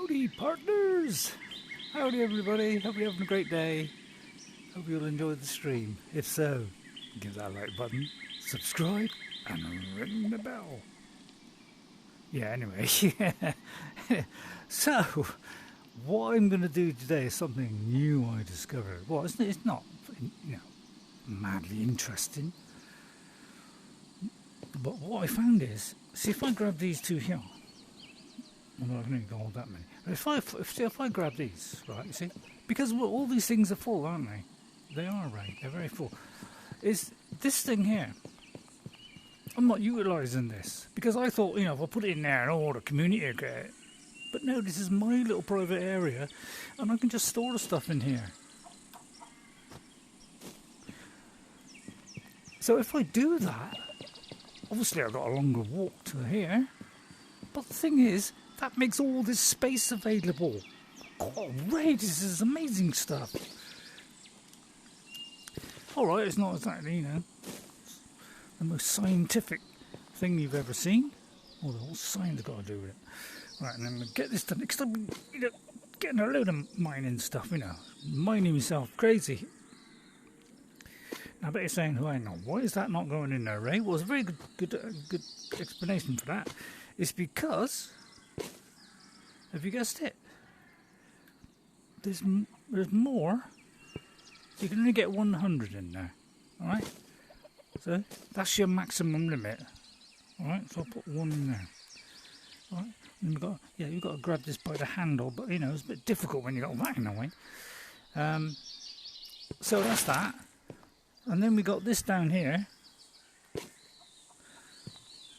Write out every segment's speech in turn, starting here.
Howdy partners! Howdy everybody, hope you're having a great day. Hope you'll enjoy the stream. If so, give that like button, subscribe and ring the bell. Yeah, anyway. So, what I'm going to do today is something new I discovered. Well, it's not, madly interesting. But what I found is, see if I grab these two here, well, I can only hold that many. If I grab these, right, you see, because all these things are full, aren't they? They are, right? They're very full. Is this thing here? I'm not utilising this because I thought, if I put it in there, the community will get it. But no, this is my little private area, and I can just store the stuff in here. So if I do that, obviously I've got a longer walk to here. But the thing is, that makes all this space available. Oh, Ray, this is amazing stuff. Alright, it's not exactly, the most scientific thing you've ever seen. Well, the whole science got to do with it. Right, and then we get this done. Next time, getting a load of mining stuff, mining myself crazy. Now, I bet you're saying, hang on, why is that not going in there, Ray? Well, it's a very good explanation for that. It's because, have you guessed it? There's more. You can only get 100 in there. Alright? So, that's your maximum limit. Alright, so I'll put one in there. Alright? And you've got to grab this by the handle, but it's a bit difficult when you've got that in the way. So that's that. And then we got this down here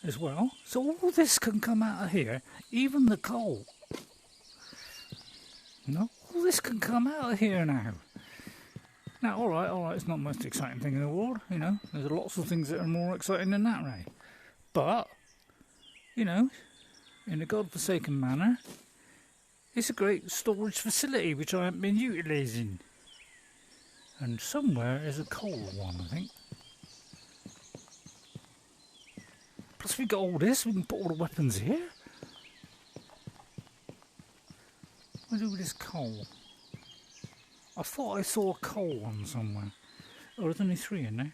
as well. So all this can come out of here, even the coal. All this can come out of here now. Now, alright, it's not the most exciting thing in the world, There's lots of things that are more exciting than that, Ray. But, in a godforsaken manner, it's a great storage facility which I haven't been utilising. And somewhere is a coal one, I think. Plus we got all this, we can put all the weapons here. What do we do with this coal? I thought I saw a coal one somewhere. Oh, there's only 3 in there.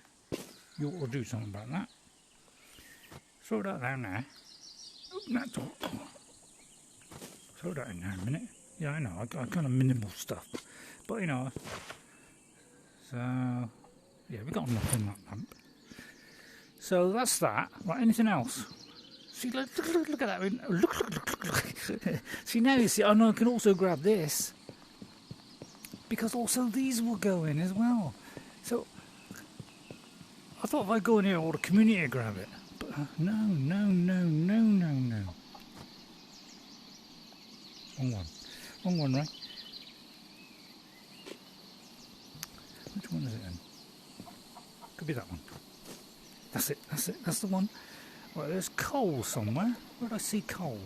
You ought to do something about that. Throw that down there. Open that door. Throw that in there a minute. Yeah, I know, I kind of minimal stuff. But, so, yeah, we got enough in that lamp. So that's that. Right, anything else? See, look at that. Look. See, now you see, I know I can also grab this. Because also these will go in as well. So, I thought if I go in here, all the community would grab it. But no. Wrong one, right? Which one is it then? Could be that one. That's it, that's the one. Right, there's coal somewhere. Where did I see coal?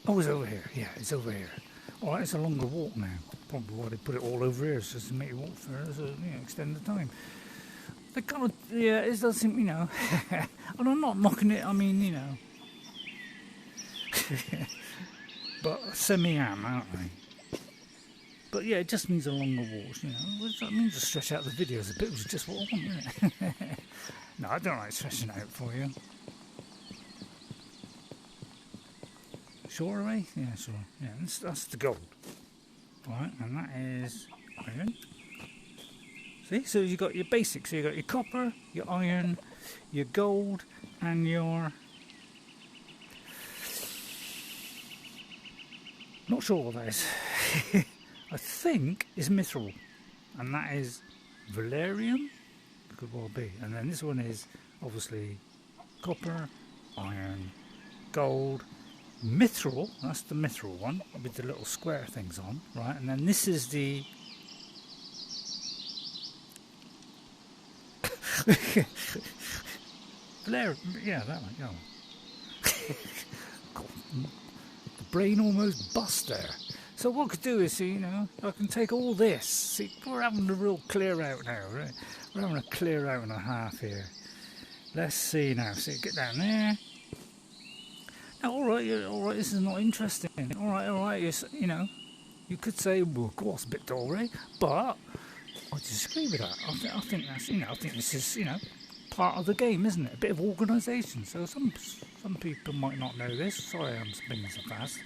Oh, it's over here. Yeah, it's over here. Alright, it's a longer walk now. Probably why they put it all over here, just to make you walk further, so extend the time. They kind of, it does seem, and I'm not knocking it, I mean, but semi-am, aren't they? But yeah, it just means a longer walk, That means to stretch out the videos a bit, which is just what I want, isn't it? No, I don't like stretching out for you. Sure, Ray? Yeah, sure. Yeah, that's the gold. Right, and that is iron. See, so you got your basics. So you got your copper, your iron, your gold, and your... Not sure what that is. I think it's mithril, and that is valerium. Could well be. And then this one is obviously copper, iron, gold, mithril. That's the mithril one with the little square things on, right? And then this is the valerium. Yeah, that one. Yeah. God, the brain almost bust there. So what I could do is, see, I can take all this. See, we're having a real clear out now, right? We're having a clear out and a half here. Let's see now. See, get down there. All right, yeah, all right. This is not interesting. All right. Yes, you know, you could say, well, of course, a bit dull, Ray, but I disagree with that. I think that's, you know, I think this is, you know, part of the game, isn't it? A bit of organisation. So some people might not know this. Sorry, I'm spinning so fast,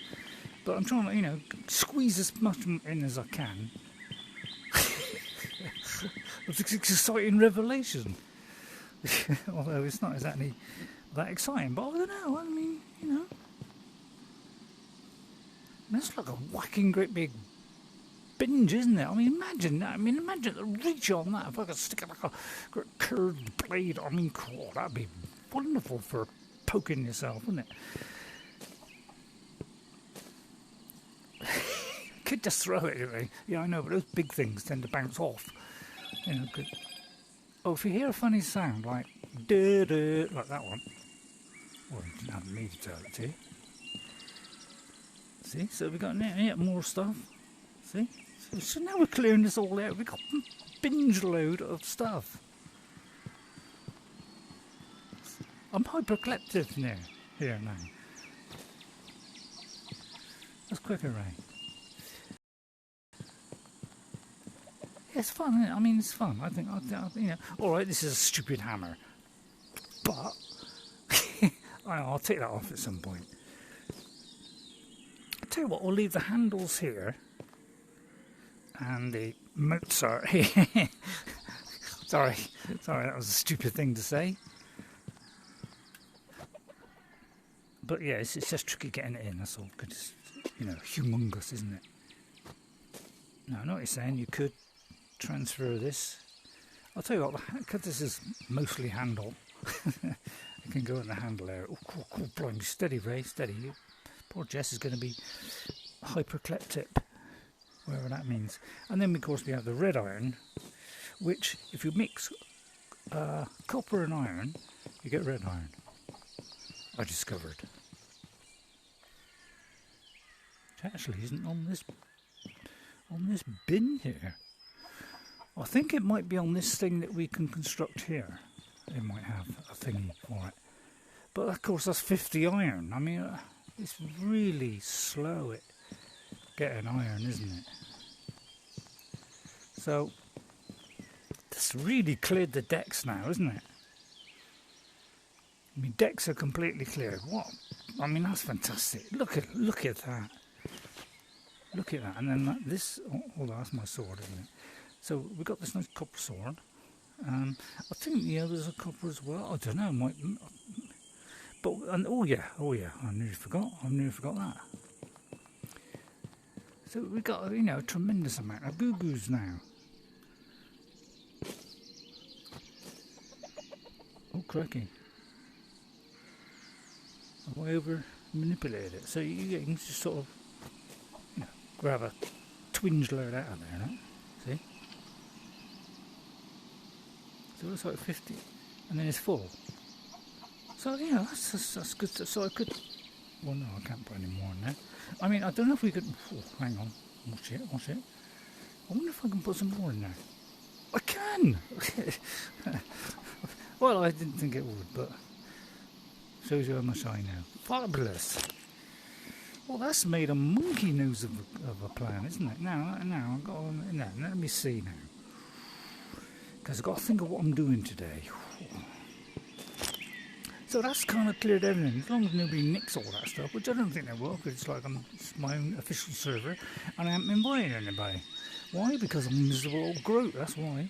but I'm trying to, you know, squeeze as much in as I can. It's an exciting revelation. Although it's not exactly that exciting, but I don't know. I mean, you know, that's like a whacking great big binge, isn't it? I mean, imagine that. I mean, imagine the reach on that. If I could stick like a curved blade, I mean, cool, that'd be wonderful for poking yourself, wouldn't it? Could just throw it anyway. Yeah, I know, but those big things tend to bounce off. You know, good. Oh, if you hear a funny sound like duh, like that one, well, you didn't have me to tell it to you. See, so we got yeah, more stuff. See, so now we're clearing this all out. We got a binge load of stuff. I'm hypercollective now. Here now. That's quicker, Ray. It's fun, isn't it? I mean, it's fun. I think, you know, all right, this is a stupid hammer, but I'll take that off at some point. I'll tell you what, we'll leave the handles here and the Mozart here. sorry, that was a stupid thing to say. But yeah, it's just tricky getting it in, that's all, because it's, you know, humongous, isn't it? Now, I know what you're saying, you could transfer this. I'll tell you what, because this is mostly handle, it can go in the handle there. Oh, cool, blimey, steady, Ray, steady. Poor Jess is going to be hypercleptic, whatever that means. And then, of course, we have the red iron, which, if you mix copper and iron, you get red iron. I discovered. It actually isn't on this bin here. I think it might be on this thing that we can construct here. It might have a thingy for it. But of course that's 50 iron. I mean, it's really slow at getting iron, isn't it? So, this really cleared the decks now, isn't it? I mean, decks are completely cleared. What? I mean, that's fantastic. Look at that. Look at that. And then this, oh, that's my sword, isn't it? So we've got this nice copper sword. I think the others are copper as well. I don't know. But and oh yeah. I nearly forgot that. So we've got, you know, a tremendous amount of goo-goos now. Oh crikey! Have I over manipulated it? So you can just sort of, you know, grab a twinge load out of there, right? See? So it looks like 50, and then it's full. So yeah, that's good. So I could. Well, no, I can't put any more in there. I mean, I don't know if we could. Oh, hang on. Watch it. I wonder if I can put some more in there. I can. Well, I didn't think it would, but shows you how much I know. Fabulous. Well, that's made a monkey nose of a plan, isn't it? Now I've got on in there. Let me see now. Because I've got to think of what I'm doing today. So that's kind of cleared everything. As long as nobody nicks all that stuff, which I don't think they will, because it's like it's my own official server, and I haven't invited anybody. Why? Because I'm a miserable old groat, that's why.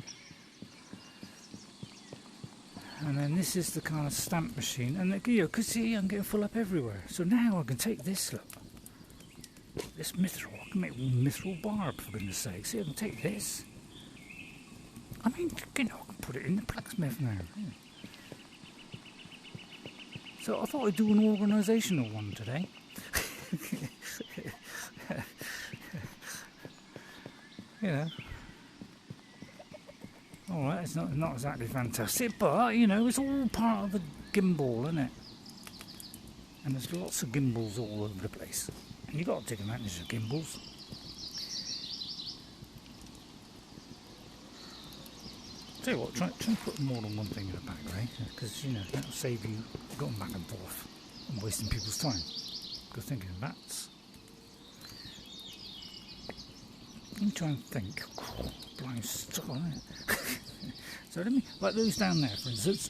And then this is the kind of stamp machine, and you know, because see, I'm getting full up everywhere. So now I can take this, look, this mithril. I can make mithril barb, for goodness sake. See, I can take this. I mean, you know, I can put it in the blacksmith now. Yeah. So I thought I'd do an organisational one today. You know. Alright, it's not exactly fantastic, but, you know, it's all part of the gimbal, isn't it? And there's lots of gimbals all over the place. And you've got to take advantage of gimbals. Tell you what, try and put more than one thing in the back, right? Because, you know, that'll save you going back and forth. I'm wasting people's time. Good thinking of that. Let me try and think. Oh, blind stuck on it. So let me, like those down there, for instance.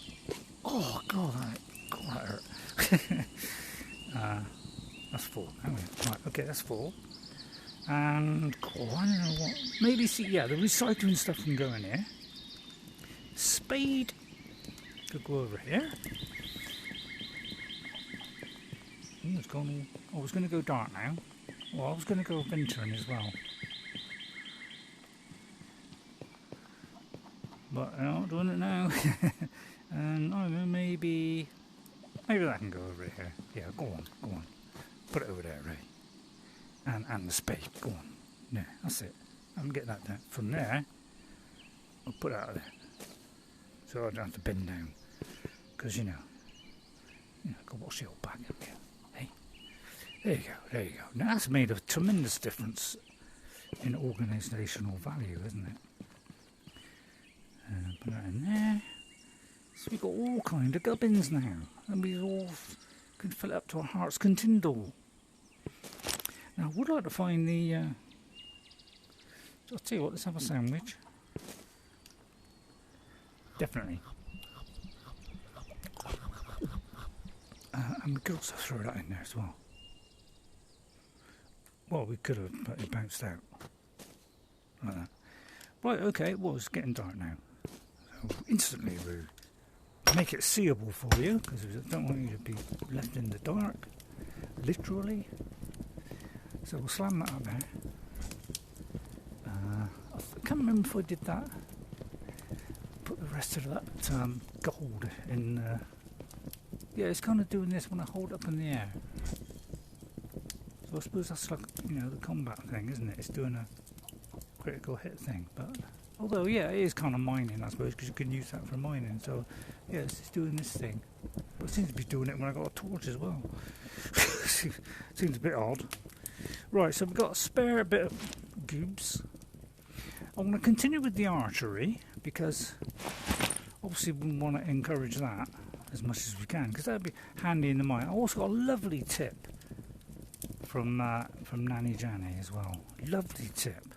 Oh God, that hurt. That's 4. Right, okay, that's 4. And oh, I don't know what. Maybe see, yeah, the recycling stuff can go in here. Spade could go over here. It's gone all, I was going to go dark now. Well, I was going to go venturing as well. But I'm not doing it now. And I don't know, maybe that can go over here. Yeah, go on. Put it over there, Ray. And the spade, go on. Yeah, that's it. I'm getting that down. From there, I'll put it out of there. So I don't have to bend down. Because, you know, go watch the old back up here. Hey? There you go. Now that's made a tremendous difference in organisational value, isn't it? Put that in there. So we've got all kind of gubbins now. And we all can fill it up to our heart's content. Now I would like to find the... I'll tell you what, let's have a sandwich. Definitely. And we could also throw that in there as well. Well, we could have, but it bounced out. Like that. Right, okay, well, it's getting dark now. So instantly we'll make it seeable for you, because I don't want you to be left in the dark, literally. So we'll slam that up there. I can't remember if I did that. Put the rest of that gold in. Yeah, it's kind of doing this when I hold it up in the air. So I suppose that's like, you know, the combat thing, isn't it? It's doing a critical hit thing. But although, yeah, it is kind of mining, I suppose, because you can use that for mining. So yeah, it's doing this thing. But it seems to be doing it when I got a torch as well. Seems a bit odd. Right, so we've got a spare bit of goobs. I want to continue with the archery because obviously we want to encourage that as much as we can, because that would be handy in the mine. I also got a lovely tip from Nanny Janny as well. Lovely tip,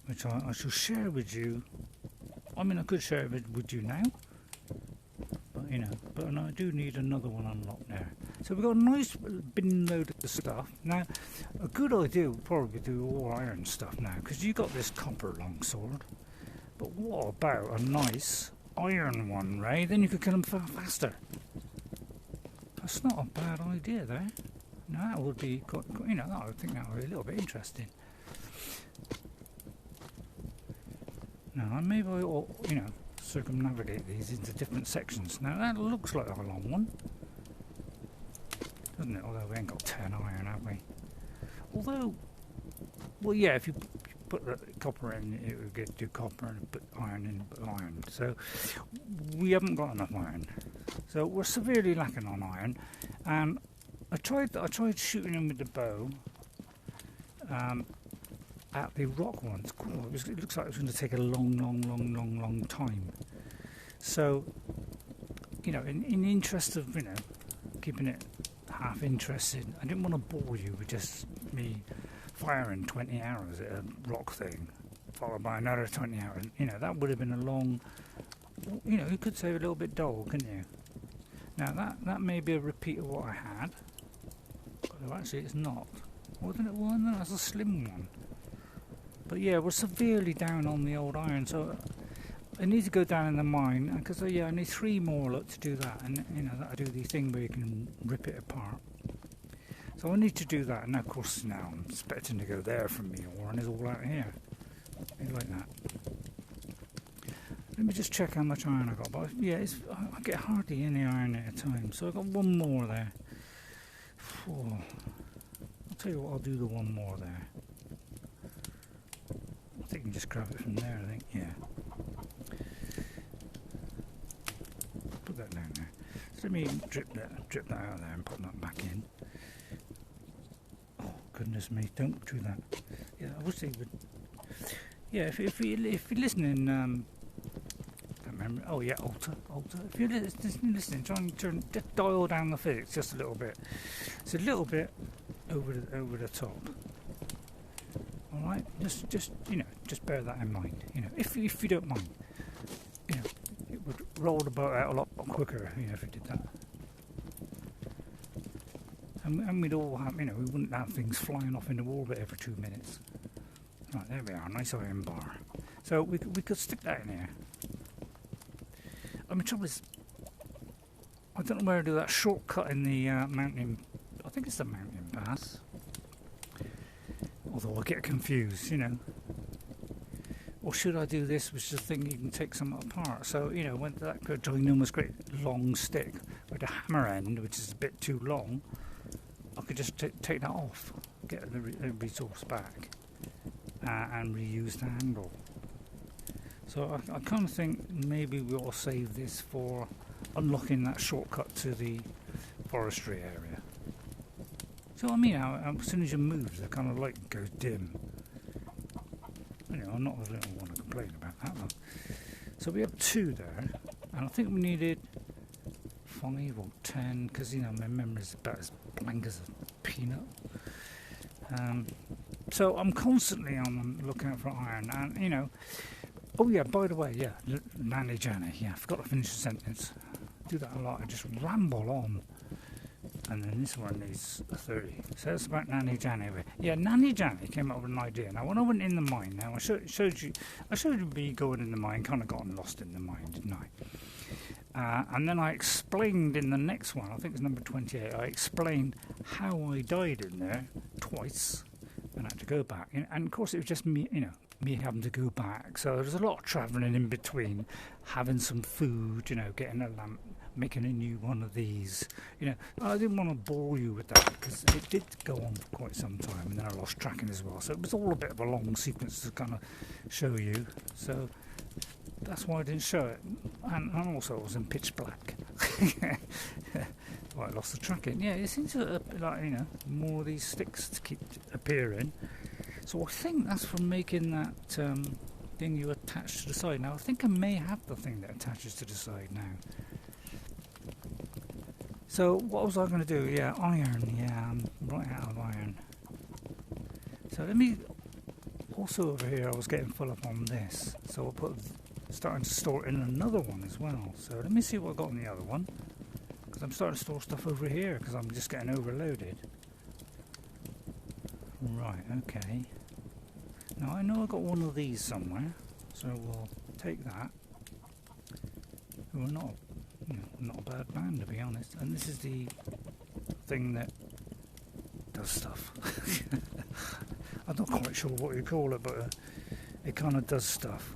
which I shall share with you. I mean, I could share it with you now, but you know, but I do need another one unlocked there. So we've got a nice bin load of stuff. Now, a good idea would probably do all iron stuff now, because you got this copper longsword. But what about a nice iron one, Ray? Then you could kill them far faster. That's not a bad idea there. Now that would be, you know, I would think that would be a little bit interesting. Now maybe I ought, you know, circumnavigate these into different sections. Now that looks like a long one, doesn't it? Although we ain't got 10 iron, have we? Although, well, yeah, if you put the copper in, it would do copper, and put iron in, put iron. So we haven't got enough iron. So we're severely lacking on iron. And I tried shooting him with the bow at the rock ones. Cool. It looks like it was going to take a long time. So, you know, in the interest of, you know, keeping it half interested, I didn't want to bore you with just me firing 20 arrows at a rock thing, followed by another 20 arrows. You know, that would have been a long, you know, you could say a little bit dull, couldn't you? Now that may be a repeat of what I had, although actually it's not. Wasn't it one? No, that's a slim one. But yeah, we're severely down on the old iron, so I need to go down in the mine, because yeah, I need 3 more to do that, and you know, that'll do the thing where you can rip it apart. So I need to do that, and of course now I'm expecting to go there from me, and it's all out here. Like that. Let me just check how much iron I got. But yeah, I get hardly any iron at a time, so I've got 1 more there. Oh, I'll tell you what, I'll do the 1 more there. I think I can just grab it from there, I think, yeah. Put that down there. So let me drip that out of there and put that back in. Oh, goodness me, don't do that. Yeah, I wish they would. Yeah, if you're listening, remember. Oh yeah, alter. If you're listening, try and just dial down the physics just a little bit. It's a little bit over the top. All right, just just bear that in mind. If you don't mind, it would roll the boat out a lot quicker. If you did that. And we'd all have, we wouldn't have things flying off into orbit every 2 minutes. Right, there we are, nice iron bar. So we could stick that in here. I mean, trouble is, I don't know where to do that shortcut in the mountain. I think it's the mountain pass. Although I get confused, Or should I do this, which is a thing you can take some apart? So, when that ginormous great long stick with a hammer end, which is a bit too long, I could just take that off, get the resource back, and reuse the handle. So I kind of think maybe we'll save this for unlocking that shortcut to the forestry area. So I mean, as soon as you move, the kind of light goes dim. I'm not going to want to complain about that one. So we have 2 there, and I think we needed 5 or 10, because my memory's about as blank as a peanut. So I'm constantly on the lookout for iron, and oh yeah, by the way, Nanny Janny, I forgot to finish the sentence. I do that a lot, I just ramble on. And then this one needs a 30. So that's about Nanny Janny. Yeah, Nanny Janny came up with an idea. Now when I went in the mine, I showed you me going in the mine, kind of gotten lost in the mine, didn't I? And then I explained in the next one, I think it's number 28, I explained how I died in there twice and had to go back. And of course it was just me, me having to go back. So there's a lot of travelling in between, having some food, getting a lamp, making a new one of these. I didn't want to bore you with that because it did go on for quite some time, and then I lost tracking as well. So it was all a bit of a long sequence to kind of show you. So that's why I didn't show it. And also it was in pitch black. Well, I lost the tracking. Yeah, it seems to more of these sticks to keep appearing. So I think that's from making that thing you attach to the side. Now I think I may have the thing that attaches to the side now. So what was I going to do? Yeah, iron. Yeah, I'm right out of iron. So let me... Also over here I was getting full up on this. So I'll starting to store in another one as well. So let me see what I got on the other one. Because I'm starting to store stuff over here because I'm just getting overloaded. Right, okay. Now I know I got one of these somewhere. So we'll take that. We're not a bad man, to be honest. And this is the thing that does stuff. I'm not quite sure what you call it, but it kind of does stuff.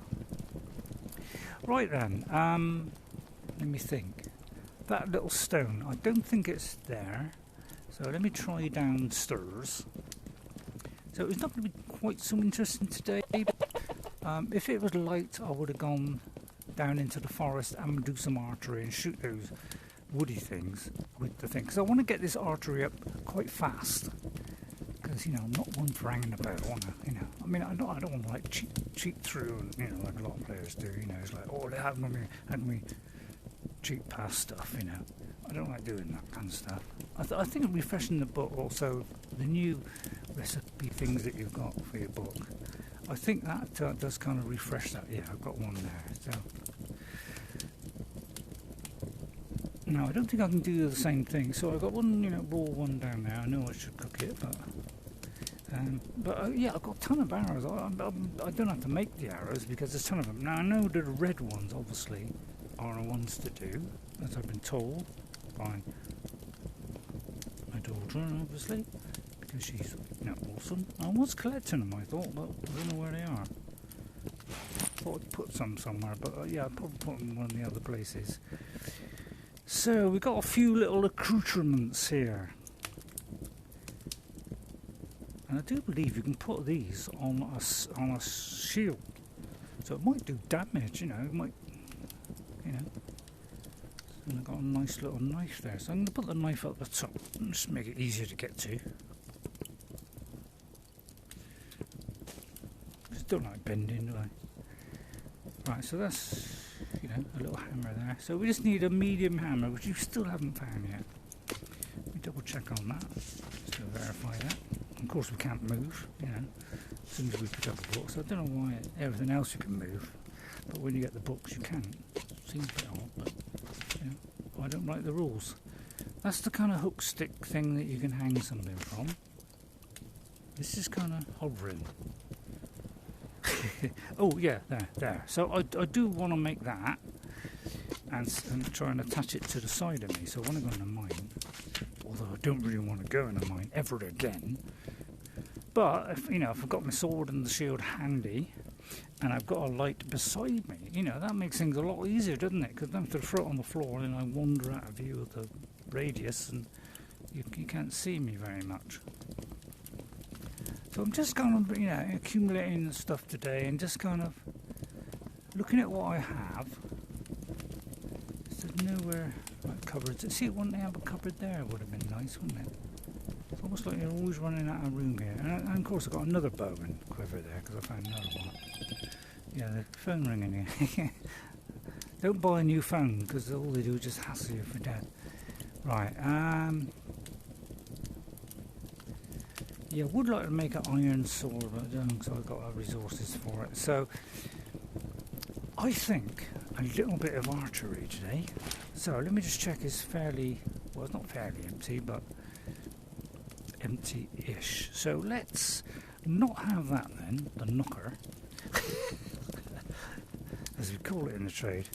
Right then, let me think. That little stone, I don't think it's there. So let me try downstairs. So it's not going to be quite so interesting today. If it was light, I would have gone down into the forest and do some archery and shoot those woody things with the thing, because I want to get this archery up quite fast, because I'm not one for hanging about. I want to, I mean, I don't want to like cheat through, and like a lot of players do. It's like, oh, they have me cheat past stuff. I don't like doing that kind of stuff. I think refreshing the book, also the new recipe things that you've got for your book, I think that does kind of refresh that. Yeah, I've got one there. So no, I don't think I can do the same thing. So I've got one, raw one down there. I know I should cook it, but yeah, I've got a ton of arrows. I don't have to make the arrows because there's a ton of them. Now I know the red ones obviously are the ones to do, as I've been told by my daughter, obviously, because she's awesome. I was collecting them, I thought, but I don't know where they are. Thought I'd put some somewhere, but yeah, I'll probably put them in one of the other places. So we've got a few little accoutrements here. And I do believe you can put these on a shield. So it might do damage, it might, And I've got a nice little knife there. So I'm going to put the knife up the top and just make it easier to get to. Just don't like bending, do I? Right, so that's you know, a little hammer there. So we just need a medium hammer, which you still haven't found yet. Let me double check on that, just to verify that. Of course we can't move, you know, as soon as we pick up a book. So I don't know why everything else you can move, but when you get the books you can't. Seems a bit odd, but you know, I don't like the rules. That's the kind of hook stick thing that you can hang something from. This is kind of hovering. Oh yeah, there. So I do want to make that and try and attach it to the side of me. So I want to go in a mine, although I don't really want to go in a mine ever again. But if, you know, if I've got my sword and the shield handy, and I've got a light beside me, you know, that makes things a lot easier, doesn't it? Because I don't have to throw it on the floor and then I wander out of view of the radius and you can't see me very much. So I'm just kind of, you know, accumulating stuff today and just kind of looking at what I have. There's nowhere like cupboards. See, wouldn't they have a cupboard there? Would have been nice, wouldn't it? It's almost like you're always running out of room here. And of course I've got another bow and quiver there because I found another one. Yeah, the phone ringing here. Don't buy a new phone because all they do is just hassle you for death. Right, yeah, I would like to make an iron sword, but I don't because I've got resources for it. So, I think a little bit of archery today. So, let me just check it's fairly, well, it's not fairly empty, but empty-ish. So, let's not have that then, the knocker, as we call it in the trade.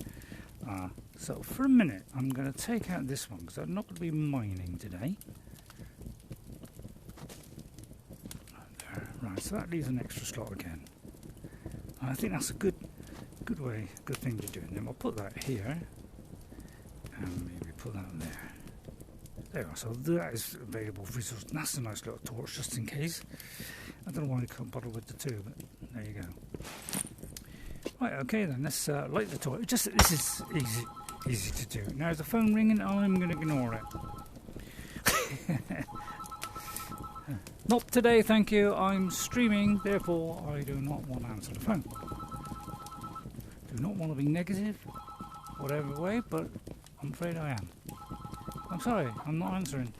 So, for a minute, I'm going to take out this one because I'm not going to be mining today. Right, so that leaves an extra slot again. And I think that's a good thing to do. And then we'll put that here, and maybe put that there. There we are. So that is available for resource. That's a nice little torch, just in case. I don't know why I can't bother with the two, but there you go. Right, okay then. Let's light the torch. This is easy to do. Now, is the phone ringing? I'm going to ignore it. Not today, thank you. I'm streaming, therefore I do not want to answer the phone. Do not want to be negative, whatever way, but I'm afraid I am. I'm sorry, I'm not answering.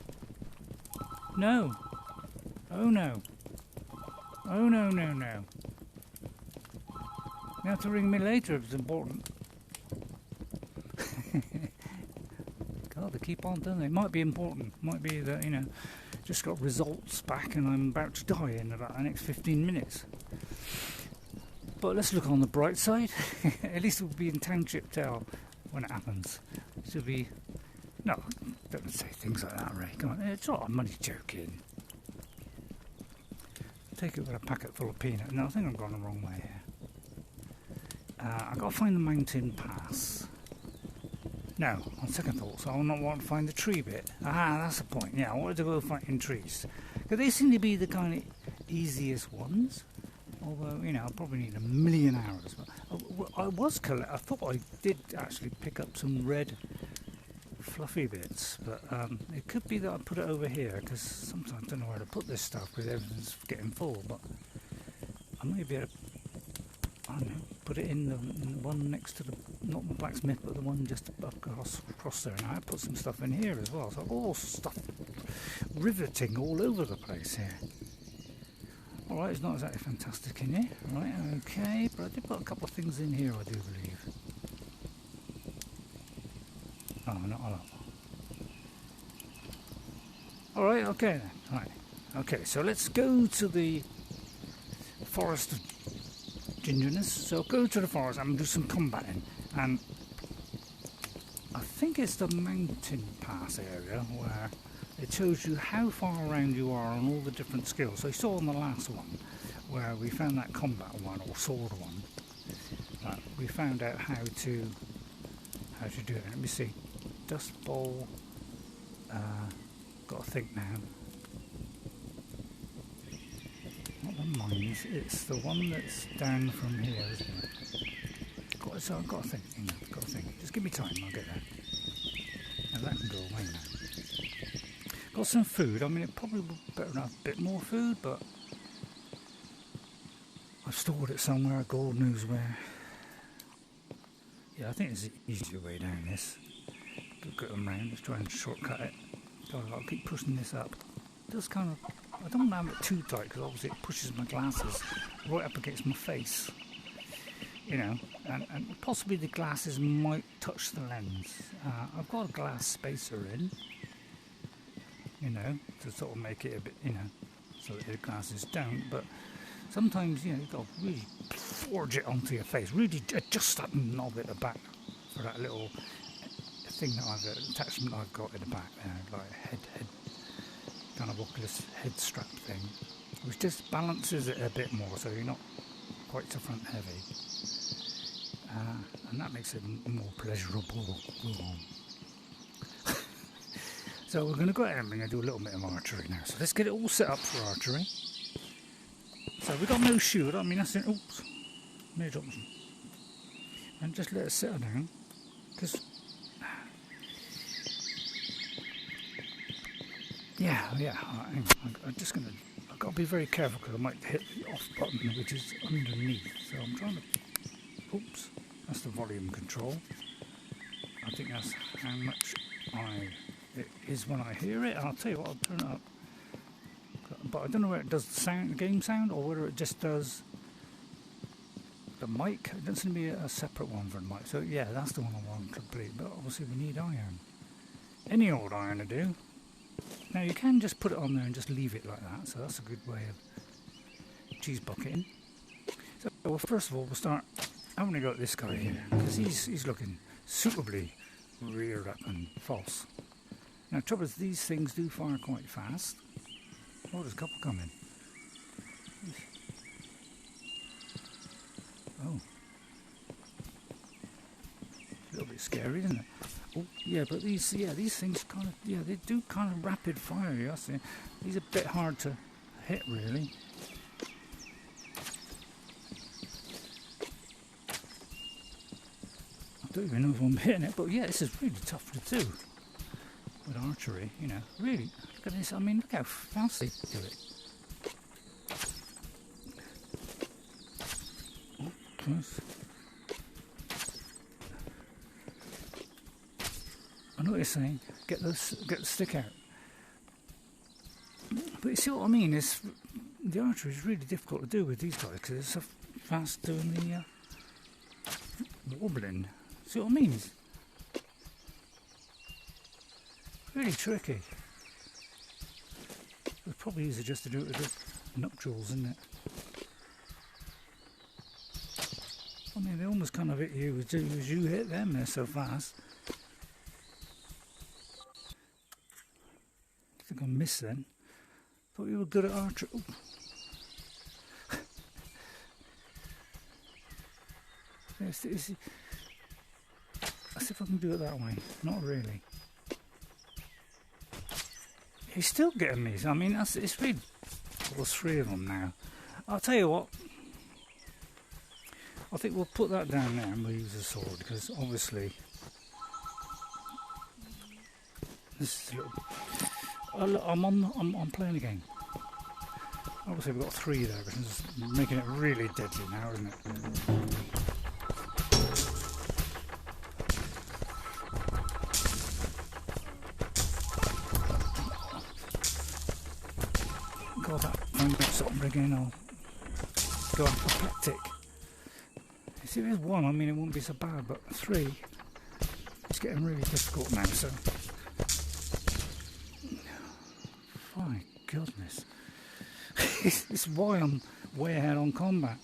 No. Oh no. Oh no. You have to ring me later if it's important. God, they keep on, don't they? It might be important. Might be that, you know, just got results back and I'm about to die in about the next 15 minutes. But let's look on the bright side. At least we'll be in Township Tale when it happens. It should be... No, don't say things like that, Ray. Come on, it's all right, I'm only joking. Take it with a packet full of peanuts. No, I think I've gone the wrong way here. I've got to find the mountain pass. No, on second thought, so I'll not want to find the tree bit. Ah, that's the point. Yeah, I wanted to go fighting trees. Because they seem to be the kind of easiest ones. Although, you know, I'll probably need a million hours. But I thought I did actually pick up some red fluffy bits. But it could be that I put it over here. Because sometimes I don't know where to put this stuff because everything's getting full. But I may be able to, I don't know, put it in the one next to the, not the blacksmith, but the one just across there. And I put some stuff in here as well. So all stuff riveting all over the place here. Alright, it's not exactly fantastic in here. Right, okay, but I did put a couple of things in here, I do believe. Oh, not a lot. Alright, okay then. Right. Okay, so let's go to the forest of gingerness. So go to the forest and do some combating. And I think it's the mountain pass area where it shows you how far around you are on all the different skills. So you saw on the last one where we found that combat one or sword one. We found out how to do it. Let me see. Dust bowl. Got to think now. Not the mines. It's the one that's down from here, isn't it? So I've got to think. Got to think. Just give me time. I'll get there. Now that can go away now. Got some food. I mean, it probably would be better to have a bit more food, but I've stored it somewhere. God knows where. Yeah, I think there's an easier way down this. Go around, let's try and shortcut it. So I'll keep pushing this up. It does kind of, I don't want to have it too tight because obviously it pushes my glasses right up against my face. You know, and possibly the glasses might touch the lens. I've got a glass spacer in, you know, to sort of make it a bit, you know, so that the glasses don't, but sometimes, you know, you've got to really forge it onto your face, really adjust that knob at the back for that little thing that attachment I've got in the back there, like a head kind of Oculus head strap thing, which just balances it a bit more so you're not quite so front heavy. And that makes it more pleasurable. So we're going to go ahead and we're going to do a little bit of archery now. So let's get it all set up for archery. So we've got no shoot. I mean, that's it. Oops. Major option. And just let it settle down. Because, yeah. I'm just going to, I've got to be very careful because I might hit the off button, which is underneath. So I'm trying to, oops. That's the volume control. I think that's how much it is when I hear it. I'll tell you what, I'll turn it up. But I don't know where it does the game sound, or whether it just does the mic. It doesn't seem to be a separate one for the mic. So yeah, that's the one I want to complete. But obviously we need iron. Any old iron to do. Now you can just put it on there and just leave it like that. So that's a good way of cheese bucketing. So well, first of all, we'll start. I've only got this guy here because he's looking suitably reared up and false. Now, the trouble is these things do fire quite fast. Oh, there's a couple coming. Oh, a little bit scary, isn't it? Oh, yeah, but these things kind of, yeah, they do kind of rapid fire. You see, these are a bit hard to hit, really. I don't even know if I'm hitting it, but yeah, this is really tough to do with archery, you know. Really, look at this. I mean, look how fast they do it. Oh, close. I know what you're saying. Get the stick out. But you see what I mean? Is the archery is really difficult to do with these guys because it's so fast doing the warbling. See what I mean? It's really tricky. It's probably easier just to do it with the nuptials, isn't it? I mean, they almost kind of hit you as you hit them. They're so fast. I think I missed then. Thought you were good at archery. Ooh. Let's see if I can do it that way. Not really. He's still getting me. I mean, it's really... Well, there's three of them now. I'll tell you what. I think we'll put that down there and we'll use a sword because obviously... This is a little... I'm playing a game. Obviously we've got three there, but it's making it really deadly now, isn't it? God, that something again, I'll go apoplectic. You see, there's one, I mean, it wouldn't be so bad, but three, it's getting really difficult now, so. My goodness. This is why I'm way ahead on combat.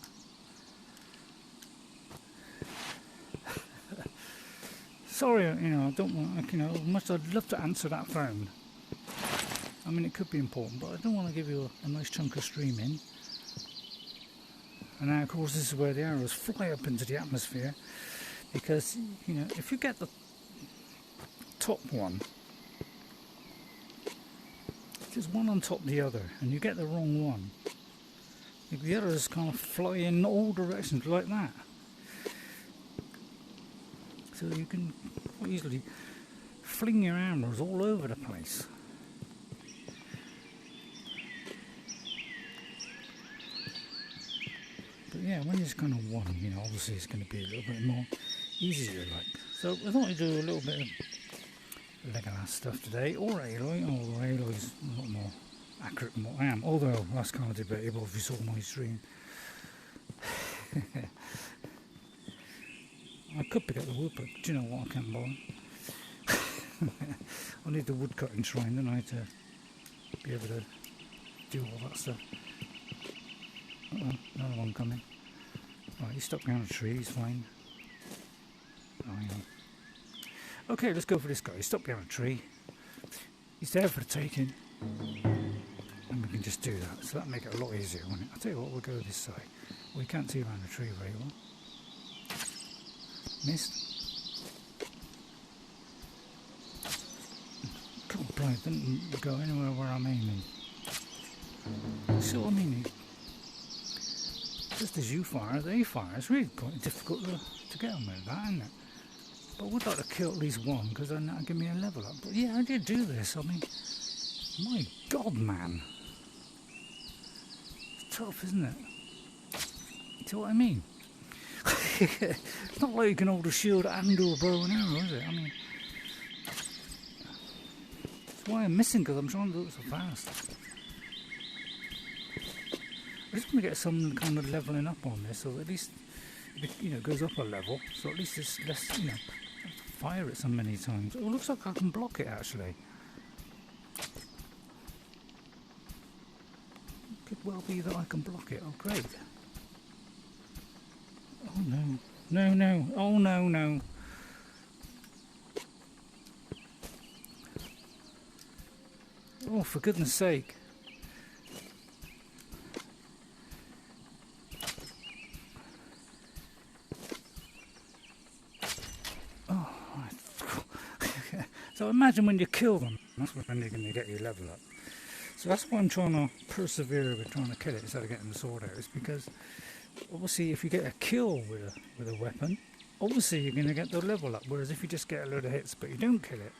Sorry, you know, I don't want, you know, much I'd love to answer that phone. I mean, it could be important, but I don't want to give you a nice chunk of stream in. And now, of course, this is where the arrows fly up into the atmosphere. Because, you know, if you get the top one, there's one on top of the other, and you get the wrong one, the others kind of fly in all directions like that. So you can easily fling your arrows all over the place. But yeah, when it's kind of one, you know, obviously it's going to be a little bit more easier like. So I thought I'd do a little bit of Legolas stuff today, or RayRay. Oh, RayRay's a lot more accurate than what I am, although that's kind of debatable if you saw my stream. I could pick up the wood, but do you know what, I can't bother. I need the wood cutting shrine, don't I, to be able to do all that stuff. Another one coming. Right, he's stuck behind a tree, he's fine. Oh, hang on. Okay, let's go for this guy. He's stuck behind a tree. He's there for the taking. And we can just do that. So that'll make it a lot easier, won't it? I'll tell you what, we'll go this side. We can't see around the tree very well. Missed. Come on, blind, didn't go anywhere where I'm aiming. See what I mean? Just as you fire, they fire. It's really quite difficult to get on with that, isn't it? But I would like to kill at least one, because then that'll give me a level up. But yeah, I did do this. I mean, my God, man. It's tough, isn't it? See what I mean? It's not like you can hold a shield and do a bow and arrow, is it? I mean, that's why I'm missing, because I'm trying to do it so fast. I just want to get some kind of leveling up on this, so at least it goes up a level. So at least it's less, I have to fire it so many times. Oh, it looks like I can block it actually. Could well be that I can block it. Oh, great. Oh no, no, oh no. Oh, for goodness sake. Oh, so imagine when you kill them, that's when you're going to get your level up. So that's why I'm trying to persevere with trying to kill it instead of getting the sword out. It's because obviously if you get a kill with a weapon, obviously you're going to get the level up. Whereas if you just get a load of hits but you don't kill it,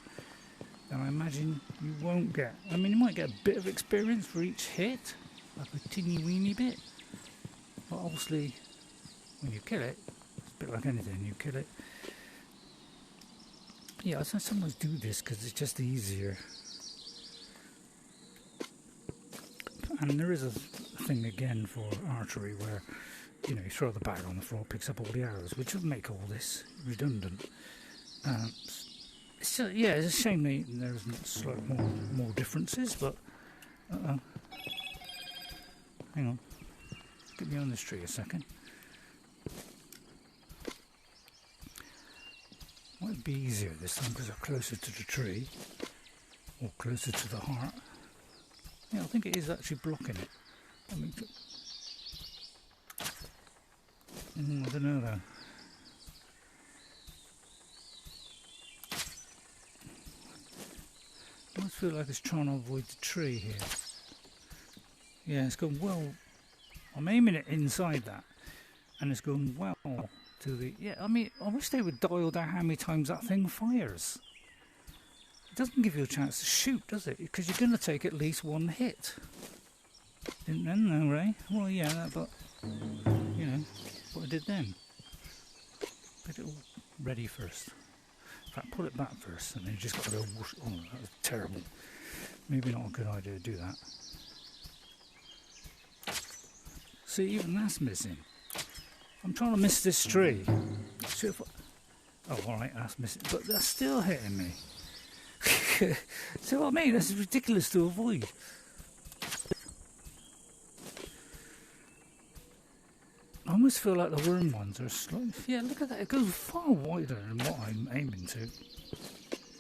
then I imagine you won't get. I mean, you might get a bit of experience for each hit, like a teeny weeny bit. But obviously, when you kill it, it's a bit like anything. You kill it. Yeah, I sometimes do this because it's just easier. And there is a thing again for archery where, you throw the bag on the floor, picks up all the arrows, which would make all this redundant. It's it's a shame there's slightly more differences, but hang on, get me on this tree a second. Might be easier this time because I'm closer to the tree, or closer to the heart. Yeah, I think it is actually blocking it. I mean, I don't know though. I almost feel like it's trying to avoid the tree here. Yeah, it's going well. I'm aiming it inside that, and it's going well to the. Yeah, I mean, I wish they would dial down how many times that thing fires. It doesn't give you a chance to shoot, does it? Because you're going to take at least one hit. Didn't then, though, Ray? Well, yeah, but what I did then. Get it all ready first. In fact, pull it back first, and then you just got to go whoosh. Oh, that was terrible. Maybe not a good idea to do that. See, even that's missing. I'm trying to miss this tree. See if oh, alright, that's missing. But that's still hitting me. See what I mean? That's ridiculous to avoid. I almost feel like the worm ones are slightly. Yeah, look at that. It goes far wider than what I'm aiming to.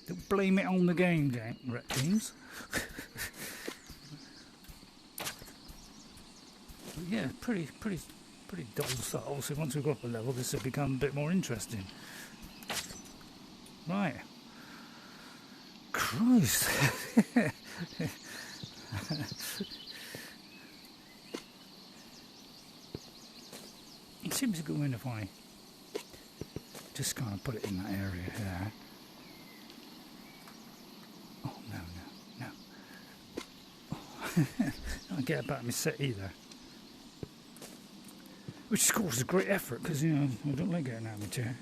Don't blame it on the game, Ret Teams. Yeah, pretty dull start. Obviously, once we've got up a level, this will become a bit more interesting. Right. Christ. It seems to go in if I just kind of put it in that area here. Oh, no. Oh. I don't get about my set either. Which of course is a great effort because, I don't like getting out of my chair.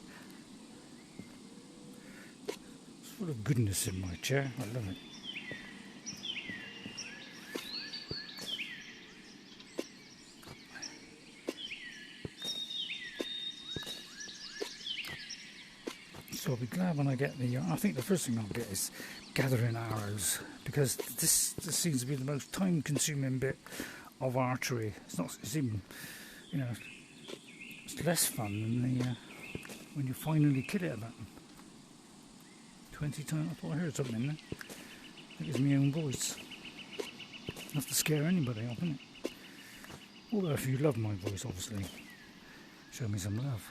Full of goodness in my chair. I love it. So I'll be glad when I get the... I think the first thing I'll get is gathering arrows, because this seems to be the most time-consuming bit of archery. It's even, you know, it's less fun than the when you finally kill it about 20 times. I thought I heard something in there. I think it's my own voice. Enough to scare anybody off, isn't it? Although if you love my voice, obviously, show me some love.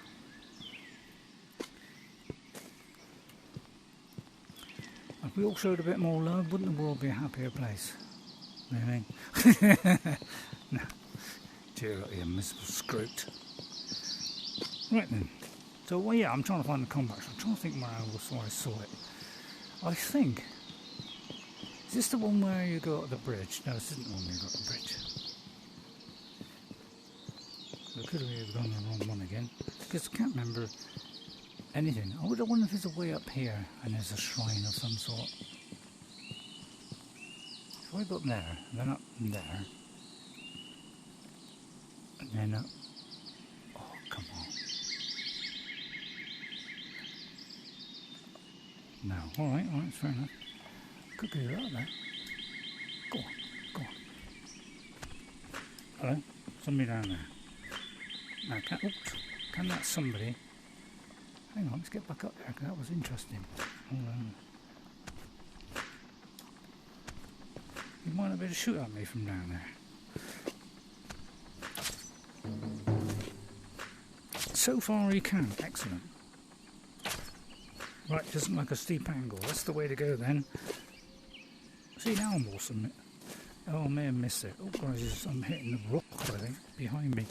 If we all showed a bit more love, wouldn't the world be a happier place? Really? No. Dear, you miserable scrote. Right then. So, well, yeah, I'm trying to find the combat. I'm trying to think where I saw it. I think... Is this the one where you go at the bridge? No, this isn't the one where you go at the bridge. I could have gone the wrong one again, because I can't remember anything. I wonder if there's a way up here and there's a shrine of some sort. If I go up there, then up there, and then up... Oh, come on. No, alright, fair enough. Could do that there. Go on. Hello? Somebody down there. Now, can that somebody... Hang on, let's get back up there, because that was interesting. Hold on. You might not be able to shoot at me from down there. So far you can, excellent. Right, doesn't like a steep angle, that's the way to go then. See, now I'm awesome. Oh, I may have missed it. Oh, guys, I'm hitting the rock, I think, behind me.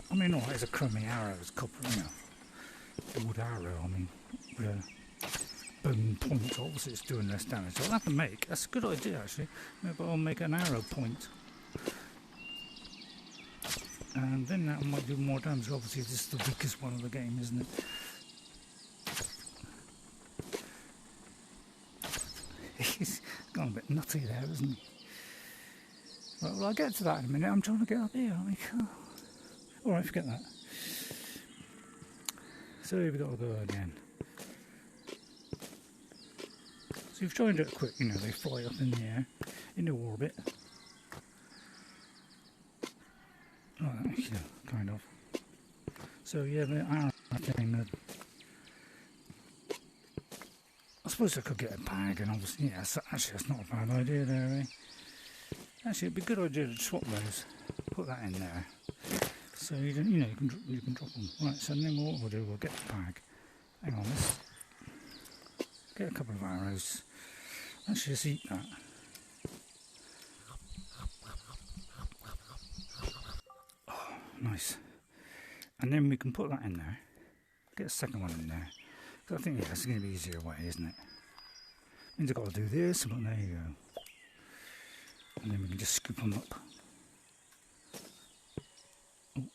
I mean, alright, it's a crummy arrow, it's copper, you know, wood arrow, I mean, with a bone point, obviously it's doing less damage. So I'll have to that's a good idea actually, maybe I'll make an arrow point. And then that might do more damage. Obviously this is the weakest one of the game, isn't it? He's gone a bit nutty there, isn't he? Right, well, I'll get to that in a minute. I'm trying to get up here. Alright, forget that. So we've got to go again. So you've tried to do it quick, you know, they fly up in the air, into orbit. Oh, yeah, kind of. So yeah, the arrow thing, I suppose I could get a bag, and obviously, yeah, actually that's not a bad idea there, eh? Actually, it'd be a good idea to swap those. Put that in there. So you can drop them. Right, so then what we'll do, we'll get the bag. Hang on, let's get a couple of arrows. Let's just eat that. Oh, nice. And then we can put that in there. Get a second one in there. Because I think, yeah, it's going to be easier way, isn't it? Means I've got to do this, but there you go. And then we can just scoop them up. Oh.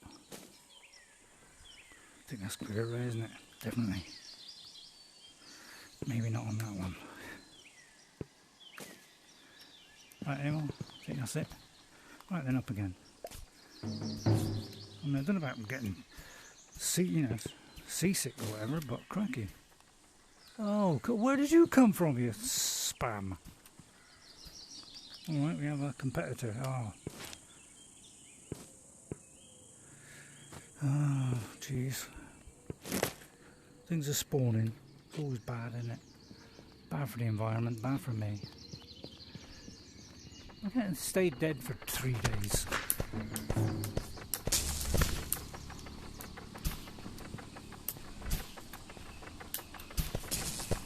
I think that's clear, isn't it? Definitely. Maybe not on that one. Right, anymore? I think that's it. Right, then up again. I mean, I don't know about getting seasick or whatever, but crikey. Oh, where did you come from, you spam? Alright, we have a competitor. Oh, jeez. Things are spawning. It's always bad, isn't it? Bad for the environment, bad for me. I can't stay dead for 3 days.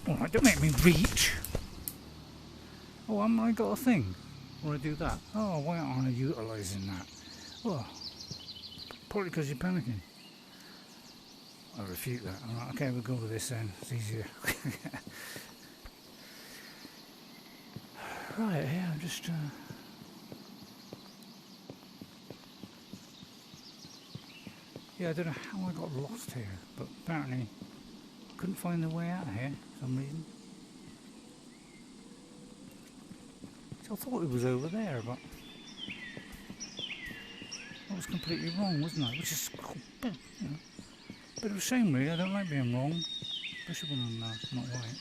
Alright, don't make me reach. Oh, I got a thing. Where I do that? Oh, why aren't I utilising that? Oh, probably because you're panicking. I refute that. Alright, okay, we'll go with this then. It's easier. Right, yeah, I'm just Yeah, I don't know how I got lost here, but apparently couldn't find the way out here for some reason. So I thought it was over there, but I was completely wrong, wasn't I? Which is, you know, a bit of a shame really. I don't like being wrong, especially when I'm not right.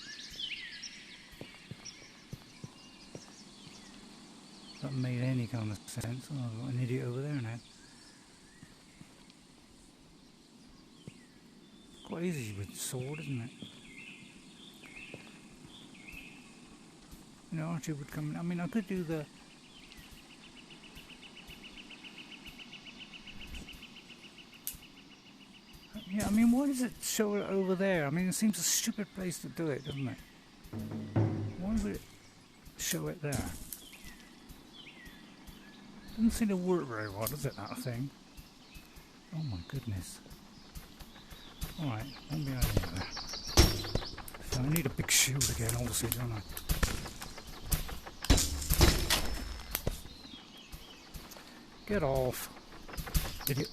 That made any kind of sense. Oh, I've got an idiot over there now. Quite easy with sword, isn't it? You know, Archery would come in. I mean, I could do the... Yeah, I mean, why does it show it over there? I mean, it seems a stupid place to do it, doesn't it? Why would it show it there? Doesn't seem to work very well, does it, that thing? Oh my goodness. Alright, one behind the other. So I need a big shield again, obviously, don't I? Get off, idiot.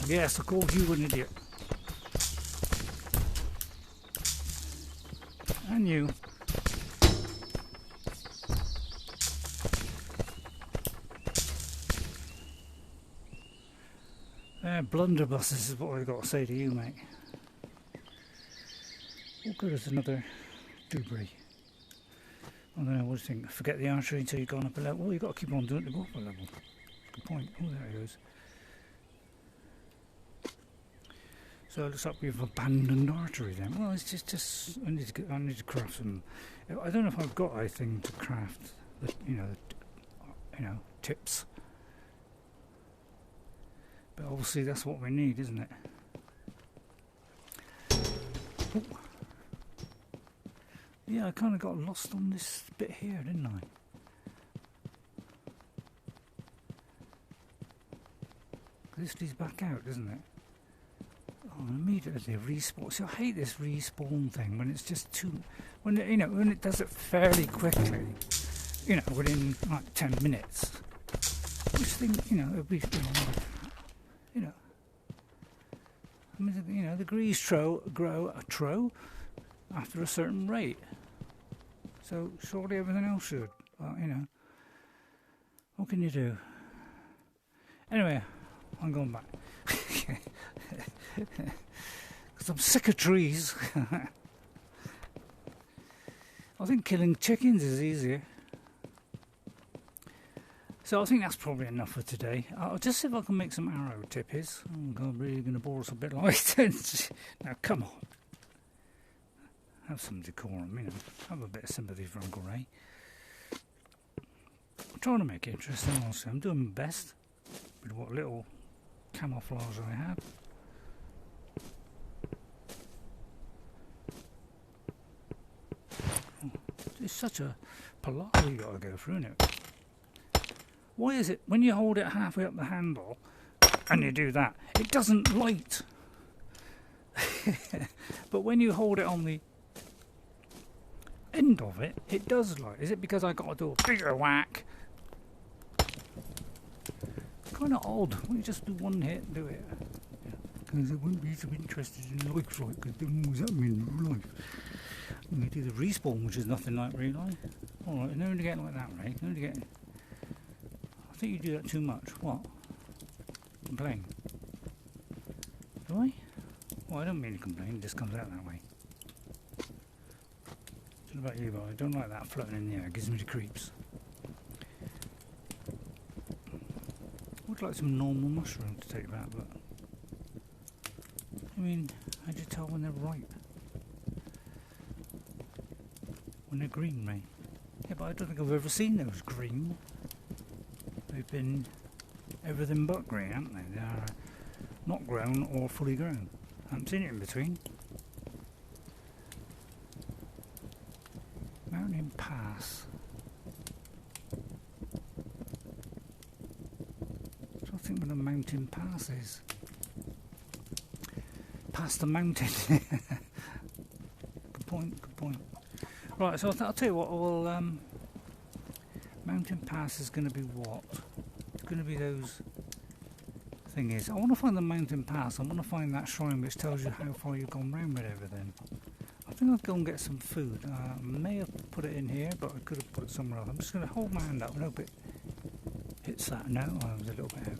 Yes, I called you an idiot. And you. Blunderbusses is what I've got to say to you, mate. What good is another debris? I don't know, what do you think? Forget the archery until you've gone up a level. Well, you've got to keep on doing it to go up a level. Good point. Oh, there it goes. So it looks like we've abandoned archery then. Well, it's just I need to craft some. I don't know if I've got anything to craft. Tips. But obviously that's what we need, isn't it? Oh. Yeah, I kind of got lost on this bit here, didn't I? This leads back out, doesn't it? Oh, immediately respawn. See, I hate this respawn thing when it's just too... when it does it fairly quickly. Within like 10 minutes. I just think, it'll be... I mean, the grease grow after a certain rate. So surely everything else should. But, what can you do? Anyway, I'm going back. Because I'm sick of trees. I think killing chickens is easier. So I think that's probably enough for today. I'll just see if I can make some arrow tippies. Oh God, I'm really going to bore us a bit like this. Now come on. Have some decorum, Have a bit of sympathy for Uncle Ray. I'm trying to make it interesting also. I'm doing my best with what little camouflage I have. Oh, it's such a palaver you got to go through, isn't it? Why is it when you hold it halfway up the handle and you do that, it doesn't light? But when you hold it on the end of it, it does light. Is it because I got to do a bigger whack? Kind of odd. Why don't you just do one hit and do it? Because it wouldn't be so interested in life, right? Because then what does that mean in real life? I'm going to do the respawn, which is nothing like real life. Alright, no one to get like that, Ray. No one to get... I think you do that too much. What? Complain. Do I? Well, I don't mean to complain, it just comes out that way. What about you, but I don't like that floating in the air, it gives me the creeps. I would like some normal mushrooms to take that, but... I mean, how do you tell when they're ripe? When they're green, Ray? Yeah, but I don't think I've ever seen those green. They've been everything but green, haven't they? They are not grown or fully grown. I haven't seen it in between. Mountain Pass. So I think what a mountain pass is. Past the mountain. Good point, good point. Right, so I'll tell you what, Mountain Pass is going to be what? It's going to be those thing is, I want to find the mountain pass. I want to find that shrine which tells you how far you've gone round with everything. I think I'll go and get some food. I may have put it in here, but I could have put it somewhere else. I'm just going to hold my hand up and hope it hits that. No, I was a little bit out.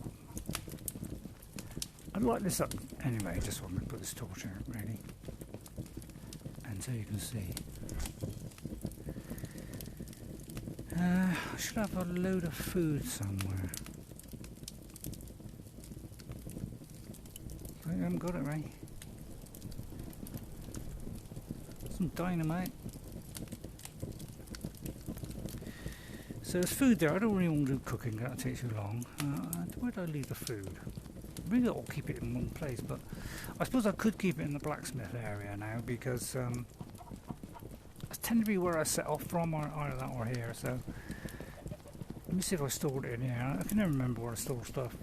I'd light this up anyway, just so I can put this torch out, really. And so you can see. I should have a load of food somewhere. I haven't got it, right? Some dynamite. So there's food there. I don't really want to do cooking, that'll take too long. Where do I leave the food? I really ought to keep it in one place, but I suppose I could keep it in the blacksmith area now, because it tends to be where I set off from, or that or here. So let me see if I stored it in here. I can never remember where I store stuff.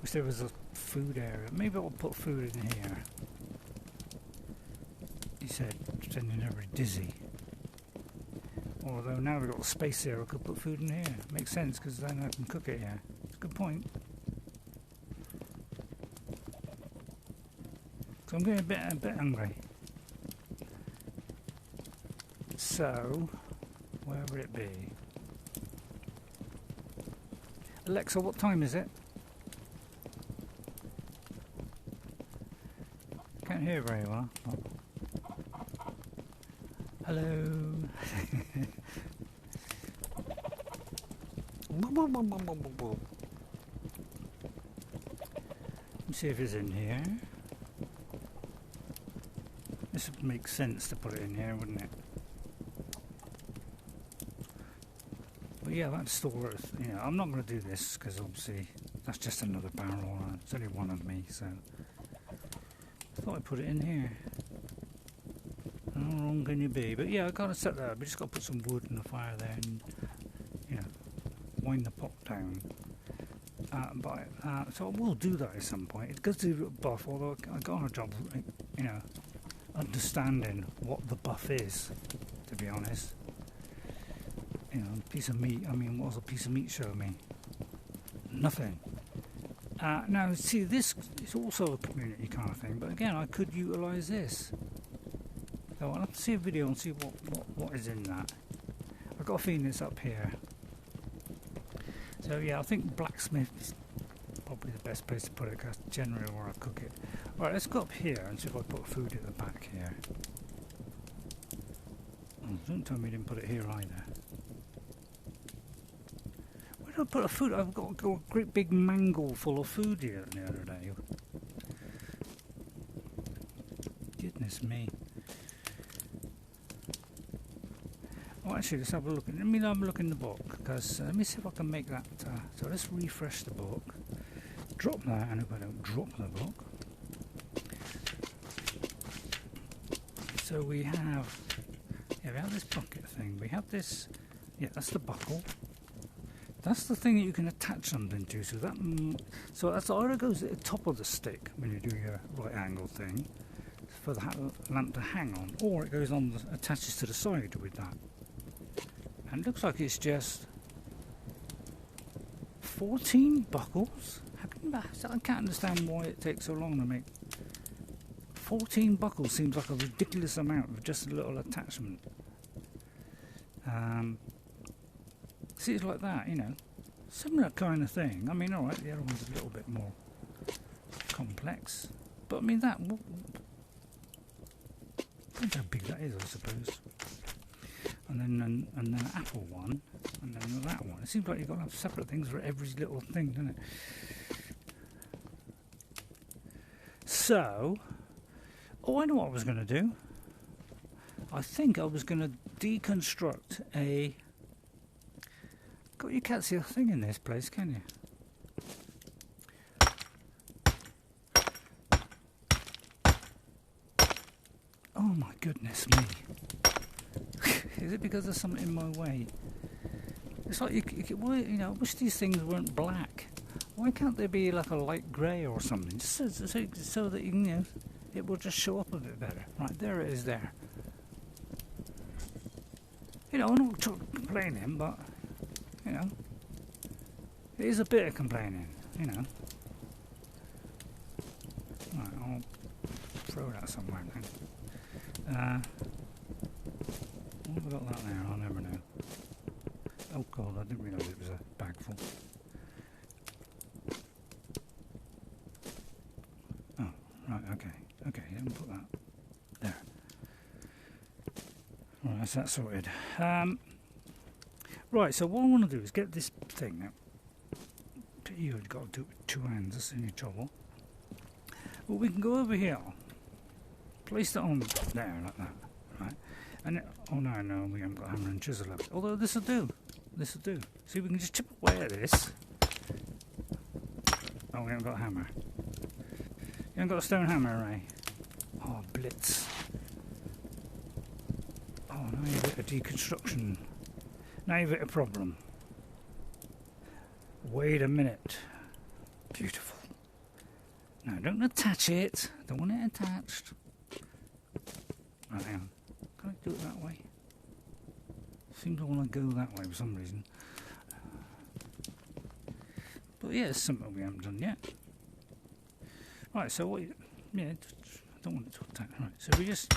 Wish there was a food area. Maybe I'll put food in here. He said, pretending never dizzy. Although now we've got the space here, I could put food in here. Makes sense, because then I can cook it here. It's a good point. So I'm getting a bit hungry. So, where would it be? Alexa, what time is it? Can't hear very well. Oh. Hello. Let's see if it's in here. This would make sense to put it in here, wouldn't it? But yeah, that's still worth. You know, I'm not going to do this because obviously that's just another barrel. It's only one of me, so I thought I'd put it in here. How wrong can you be? But yeah, I gotta set that up. We just gotta put some wood in the fire there, and you know, wind the pot down. So I will do that at some point. It goes to buff, although I got a job, you know, understanding what the buff is. To be honest, you know, a piece of meat. I mean, what does a piece of meat show me? Nothing. Now, see, this is also a community kind of thing, but again, I could utilise this. So I'll have to see a video and see what is in that. I've got a feeling it's up here. So yeah, I think blacksmith is probably the best place to put it, because generally where I cook it. Alright, let's go up here and see if I put food at the back here. Oh, don't tell me you didn't put it here either. Where did I put a food? I've got a great big mangle full of food here the other day. Goodness me. Oh, actually, let's have a look. Let me have a look in the book, because let me see if I can make that. So let's refresh the book. Drop that, and if I don't drop the book. So we have, yeah, we have this bucket thing. We have this, yeah, that's the buckle. That's the thing that you can attach something to. So that's either goes at the top of the stick when you do your right angle thing for the lamp to hang on, or it goes on, attaches to the side with that. And it looks like it's just 14 buckles. I can't understand why it takes so long to make 14 buckles. Seems like a ridiculous amount of just a little attachment. See, it's like that, you know, similar kind of thing. I mean, all right, the other one's a little bit more complex, but I mean that. Depends how big that is, I suppose. And then an apple one, and then that one. It seems like you've got to have separate things for every little thing, doesn't it? So, I know what I was going to do. I think I was going to deconstruct a. God, you can't see a thing in this place, can you? Oh my goodness me. Is it because there's something in my way? It's like, you know, I wish these things weren't black. Why can't they be like a light grey or something? Just so that, you know, it will just show up a bit better. Right, there it is there. You know, I'm not complaining, but, you know, it is a bit of complaining. you know. Right, I'll throw that somewhere then. What have I got that there? I'll never know. Oh god, I didn't realise it was a bag full. Oh, right, okay. Okay, let me put that there. Right, so that's sorted. Right, so what I want to do is get this thing now. You've got to do it with two hands, that's any trouble. Well, we can go over here, place it on there like that, right? And oh no, we haven't got hammer and chisel left. Although this will do. See, we can just chip away at this. Oh, we haven't got a hammer. You haven't got a stone hammer, Ray? Oh, blitz. Oh, now you've hit a deconstruction. Now you've hit a problem. Wait a minute. Beautiful. Now, don't attach it. Don't want it attached. Right, hang on. Can I do it that way? Seems I want to go that way for some reason. But yeah, it's something we haven't done yet. Right, so what? Yeah, I don't want it to attach. Right, so we just.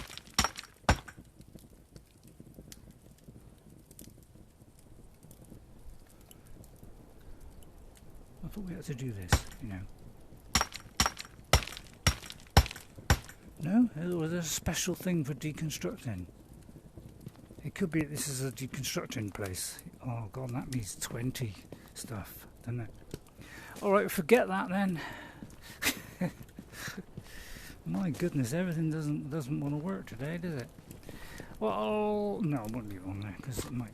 I thought we had to do this, you know. No? Or was there a special thing for deconstructing? It could be this is a deconstructing place. Oh god, that means 20 stuff, doesn't it? Alright, forget that then. My goodness, everything doesn't want to work today, does it? Well, no, I won't leave it on there because it might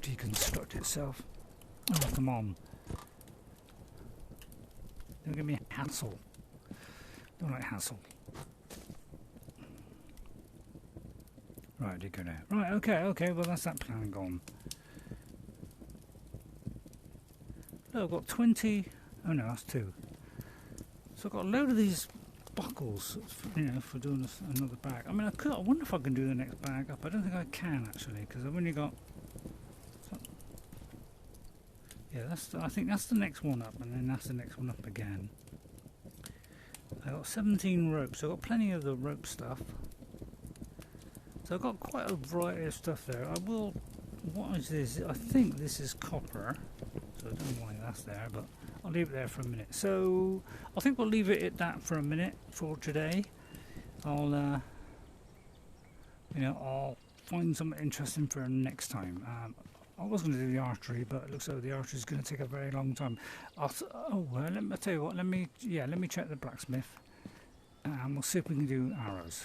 deconstruct itself. Oh, come on. Don't give me a hassle. Don't like hassle. Right, did go there. Right, okay, well that's that plan gone. Look, I've got 20, oh no, that's 2. So I've got a load of these buckles, you know, for doing another bag. I mean, I wonder if I can do the next bag up. I don't think I can actually, because I've only got, yeah, I think that's the next one up, and then that's the next one up again. I got 17 ropes, so I've got plenty of the rope stuff. So I've got quite a variety of stuff there. What is this? I think this is copper. So I don't know why that's there, but I'll leave it there for a minute. So I think we'll leave it at that for a minute for today. I'll find something interesting for next time. I was going to do the archery, but it looks like the archery is going to take a very long time. I'll tell you what. Let me check the blacksmith, and we'll see if we can do arrows.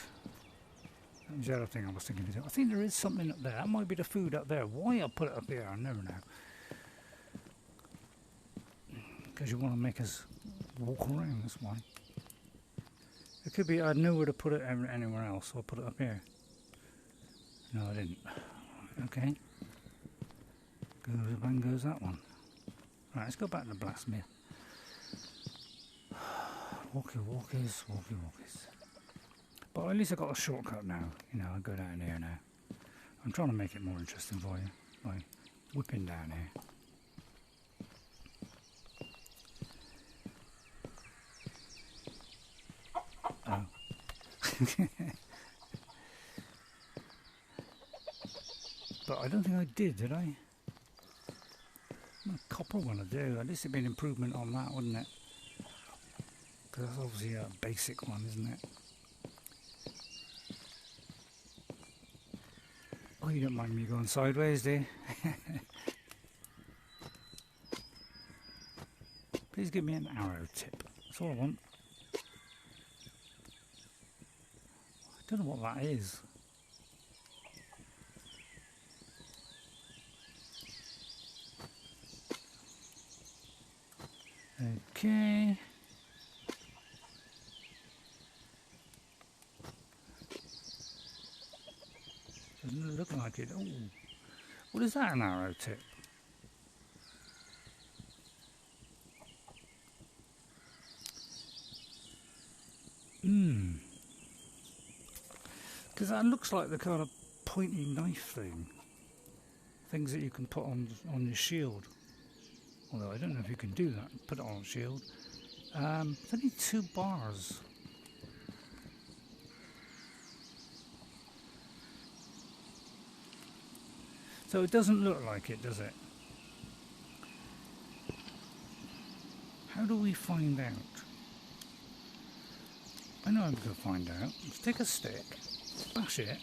That was the other thing I was thinking to do. I think there is something up there. That might be the food up there. Why I put it up here, I never know. Because you want to make us walk around, that's why. It could be I knew where to put it anywhere else, so I put it up here. No, I didn't. Okay. Bang goes that one. Right, let's go back to the blacksmith. Walkies. But at least I got a shortcut now. You know, I go down here now. I'm trying to make it more interesting for you by whipping down here. Oh. But I don't think I did I? A copper one I do. At least it'd be an improvement on that, wouldn't it? Because that's obviously a basic one, isn't it? Oh, you don't mind me going sideways, do you? Please give me an arrow tip. That's all I want. I don't know what that is. Okay. Doesn't look like it. Oh, what is that, an arrow tip? Because that looks like the kind of pointy knife thing. Things that you can put on your shield. Although I don't know if you can do that. Put it on shield. It's only 2 bars. So it doesn't look like it, does it? How do we find out? I know I'm going to find out. Let's take a stick, bash it,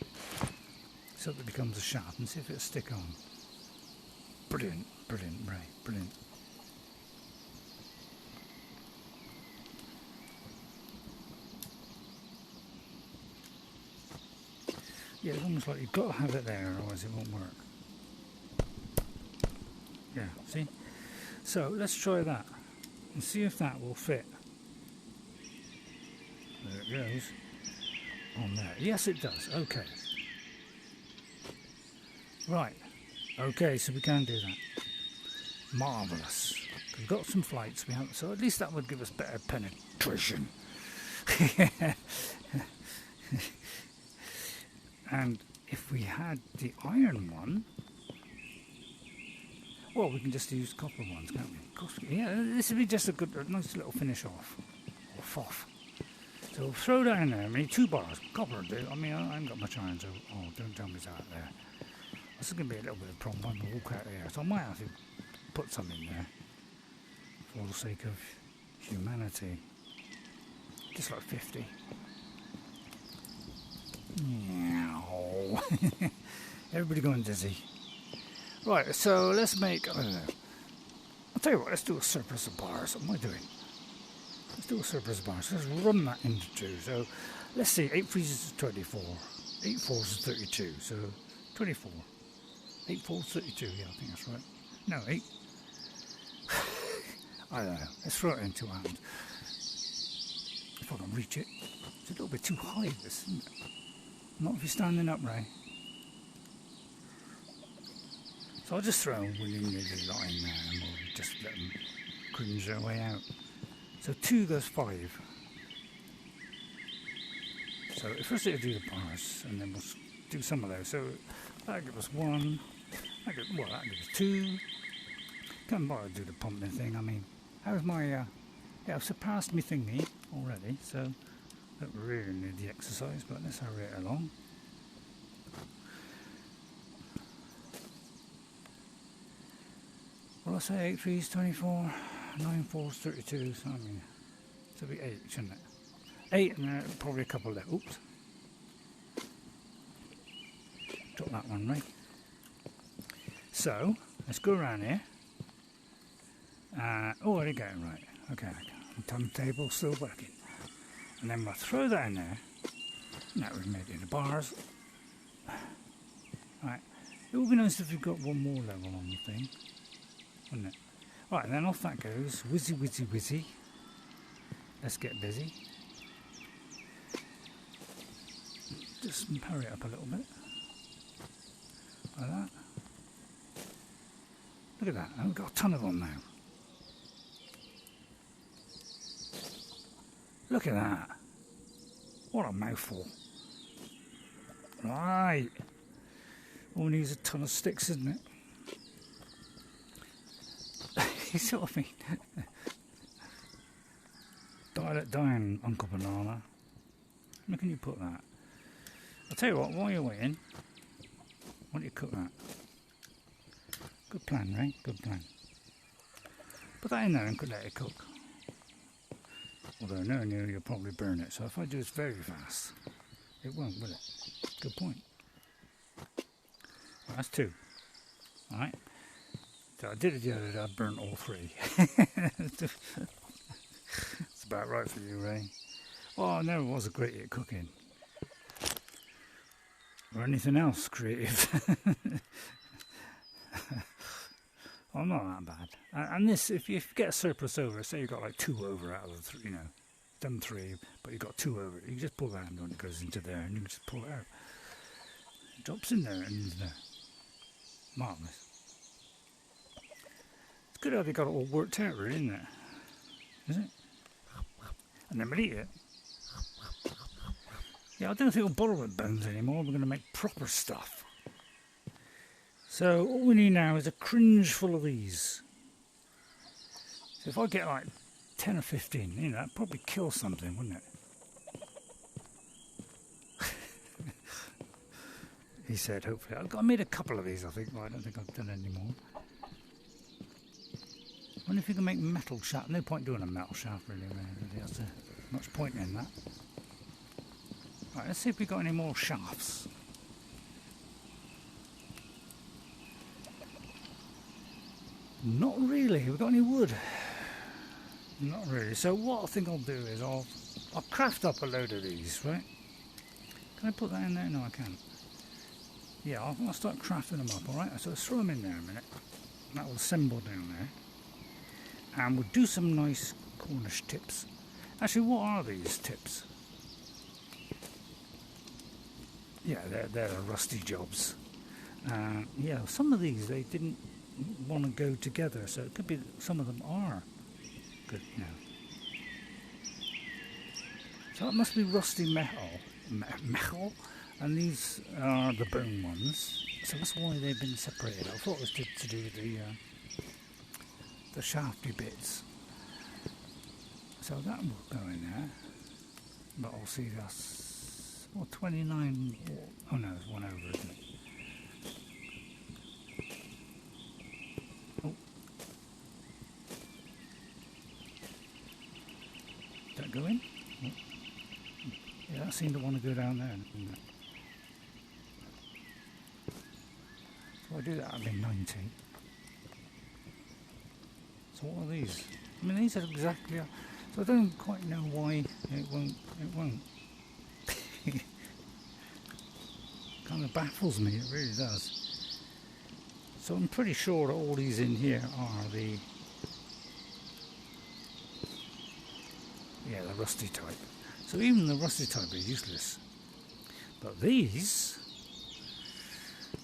so that it becomes a shaft, and see if it'll stick on. Brilliant, brilliant, Ray, brilliant. Yeah, it's almost like you've got to have it there, otherwise it won't work. Yeah, see? So let's try that and see if that will fit. There it goes. On there. Yes, it does. Okay. Right. Okay, so we can do that. Marvellous. We've got some flights, we haven't, so at least that would give us better penetration. And if we had the iron one, well, we can just use copper ones, can't we? Yeah, this would be just a nice little finish off. Or foff. So we'll throw that in there. I mean, 2 bars. Copper will do. I mean, I haven't got much iron, so... Oh, don't tell me it's out there. This is going to be a little bit of a problem when we walk out there. So I might have to put some in there. For the sake of humanity. Just like 50. Meow. Everybody going dizzy. Right, so let's make, I don't know. I'll tell you what, let's do a surplus of bars. What am I doing? Let's do a surplus of bars. Let's run that into 2. So let's see, 8 3s is 24. 8 4s is 32. So 24. 8 4s is 32. Yeah, I think that's right. No, 8. I don't know. Let's throw it in 2 hands. If I can reach it. It's a little bit too high, this, isn't it? Not if you're standing up, Ray. So I'll just throw a willy-nilly lot in there and we'll just let them cringe their way out. So 2 goes 5. So first it'll do the bars and then we'll do some of those. So that'll give us 1. That'll give us 2. Can't bother to do the pumping thing. I mean, how's my... yeah, I've surpassed my thingy already, so I don't really need the exercise, but let's hurry it along. Well, I say 8 3s 24, 9 4s 32, so I mean, it should be 8, shouldn't it? 8 and then probably a couple left. Oops. Drop that one, right? So, let's go around here. Oh, I did get it right. Okay, turntable still working. And then we'll throw that in there. Now we've made it the bars. Right. It would be nice if we've got one more level on the thing. Wouldn't it? Right, and then off that goes. Whizzy, whizzy, whizzy. Let's get busy. Just hurry it up a little bit. Like that. Look at that. We've got a ton of them now. Look at that. What a mouthful. Right. All needs a ton of sticks, isn't it? You sort of mean. Dial it down, Uncle Banana. Where can you put that? I'll tell you what, while you're waiting, why don't you cook that? Good plan, Ray, good plan. Put that in there and let it cook. Although no, you'll probably burn it. So if I do this very fast, it won't, will it? Good point. Well, that's 2. Alright. So I did it the other day, I burnt all 3. It's about right for you, Ray. Well, I never was a great at cooking. Or anything else creative. Well, not that bad. And this, if you get a surplus over, say you've got like 2 over out of the 3, done 3, but you've got 2 over, you can just pull that hand when it goes into there and you can just pull it out. It drops in there and into there. Marvellous. It's good how they got it all worked out, really, isn't it? Is it? And then we'll eat it. Yeah, I don't think we'll bother with bones anymore. We're going to make proper stuff. So all we need now is a cringe full of these. So if I get like 10 or 15, you know, that'd probably kill something, wouldn't it? He said, hopefully. I made a couple of these, I think, but I don't think I've done any more. I wonder if you can make metal shaft. No point doing a metal shaft, really. There's much point in that. Right, let's see if we've got any more shafts. Not really. Have we got any wood? Not really. So what I think I'll do is I'll craft up a load of these, right? Can I put that in there? No, I can't. Yeah, I'll start crafting them up, alright? So let's throw them in there a minute. That will assemble down there. And we'll do some nice Cornish tips. Actually, what are these tips? Yeah, they're the rusty jobs. Yeah, some of these, they didn't want to go together, so it could be that some of them are good now. So that must be rusty metal. And these are the bone ones, so that's why they've been separated. I thought it was to do with the shafty bits. So that will go in there. But I'll see that's 29. Oh no, there's one over, isn't it? Oh. Did that go in? Oh. Yeah, that seemed to want to go down there, didn't it? If I do that, I'll be 90. So what are these? I mean, these are exactly... So I don't quite know why it won't. Kind of baffles me, it really does. So I'm pretty sure that all these in here are the rusty type. So even the rusty type are useless. But these...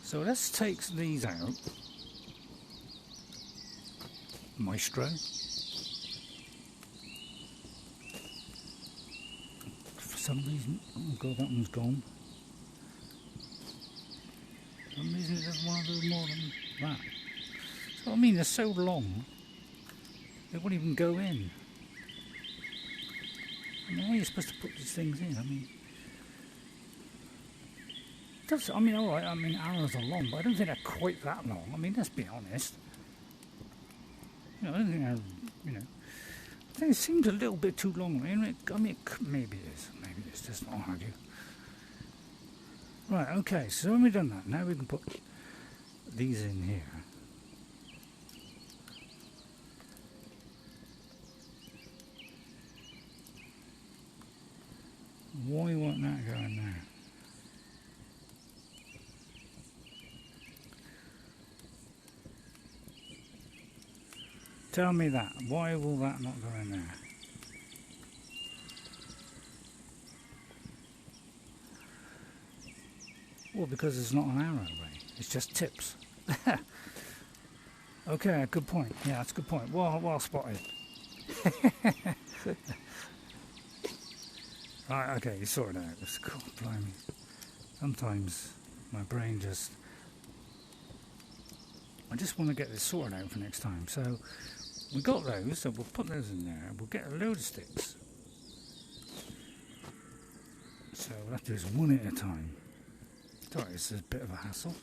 So let's take these out. Maestro. For some reason, oh god, that one's gone. For some reason it doesn't want to do more than that. So I mean, they're so long, they won't even go in. I mean, how are you supposed to put these things in? I mean... I mean, alright, I mean, arrows are long, but I don't think they're quite that long. I mean, let's be honest. You know, I don't think they're, you know... I think it seems a little bit too long. I mean, maybe it is. Maybe it's just not argue. Right, okay, so when we've done that, now we can put these in here. Why won't that go in there? Tell me that. Why will that not go in there? Well, because it's not an arrow, Ray. It's just tips. Okay, good point. Yeah, that's a good point. Well spotted. Right, okay, you sorted it out. That's cool, blimey. Sometimes my brain just... I just want to get this sorted out for next time. So, we got those, so we'll put those in there. We'll get a load of sticks. So, we'll have to do this one at a time. Sorry, this is a bit of a hassle.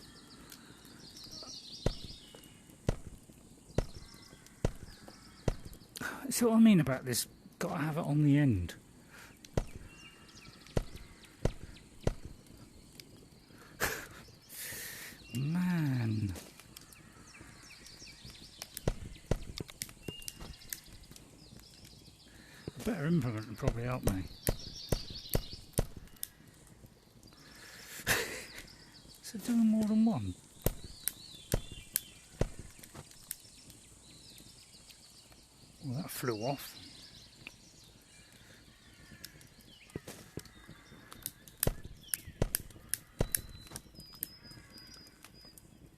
See what I mean about this? Got to have it on the end. Man. A better implement would probably help me. Is it doing more than one? Well, that flew off.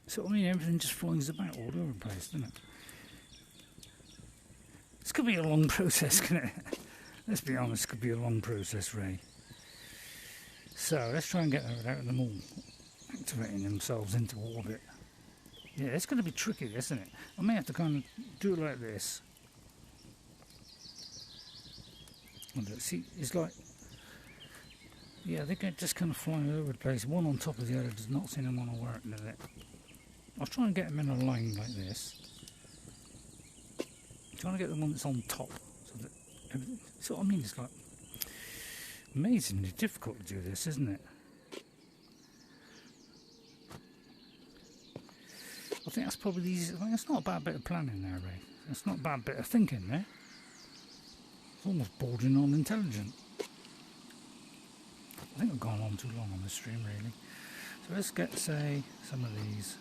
So I mean, everything just flies about all over the place, doesn't it? This could be a long process, couldn't it? Let's be honest, it could be a long process, Ray. So let's try and get out them all activating themselves into orbit. Yeah, it's going to be tricky, isn't it? I may have to kind of do it like this. See, it's like, yeah, they get just kind of flying all over the place. One on top of the other does not seem to want to work, does it? I'll try and get them in a line like this. I'm trying to get the one that's on top. So that everything, so I mean, it's like amazingly difficult to do this, isn't it? I think that's probably the easiest. I think that's not a bad bit of planning there, Ray. That's not a bad bit of thinking there. It's almost bordering on intelligent. I think I've gone on too long on this stream, really. So let's get, say, some of these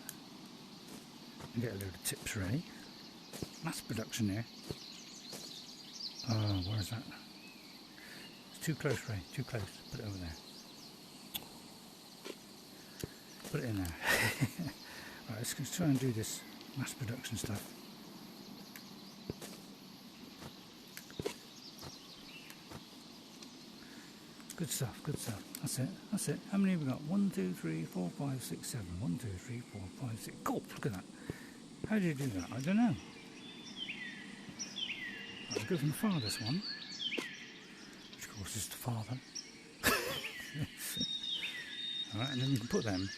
and get a load of tips ready. Mass production here. Oh, where's that? It's too close, Ray. Too close. Put it over there. Put it in there. Right, let's try and do this mass production stuff. Good stuff, good stuff. That's it, that's it. How many have we got? 1, 2, 3, 4, 5, 6, 7. 1, 2, 3, 4, 5, 6. God, look at that. How do you do that? I don't know. Right, I'll go from the farthest one, which of course is the father. Alright, and then we can put them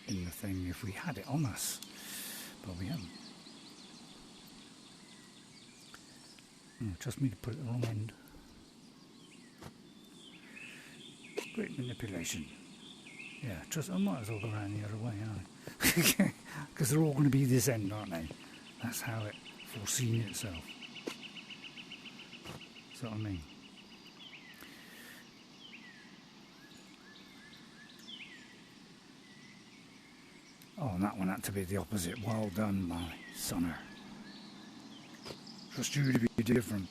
in the thing if we had it on us, but we haven't. Trust me to put it at the wrong end. Great manipulation. Yeah, I might as well go around the other way, aren't I? Because they're all going to be this end, aren't they? That's how it foreseen itself. See what I mean? Oh, and that one had to be the opposite. Well done, my sonner. Trust you to be different.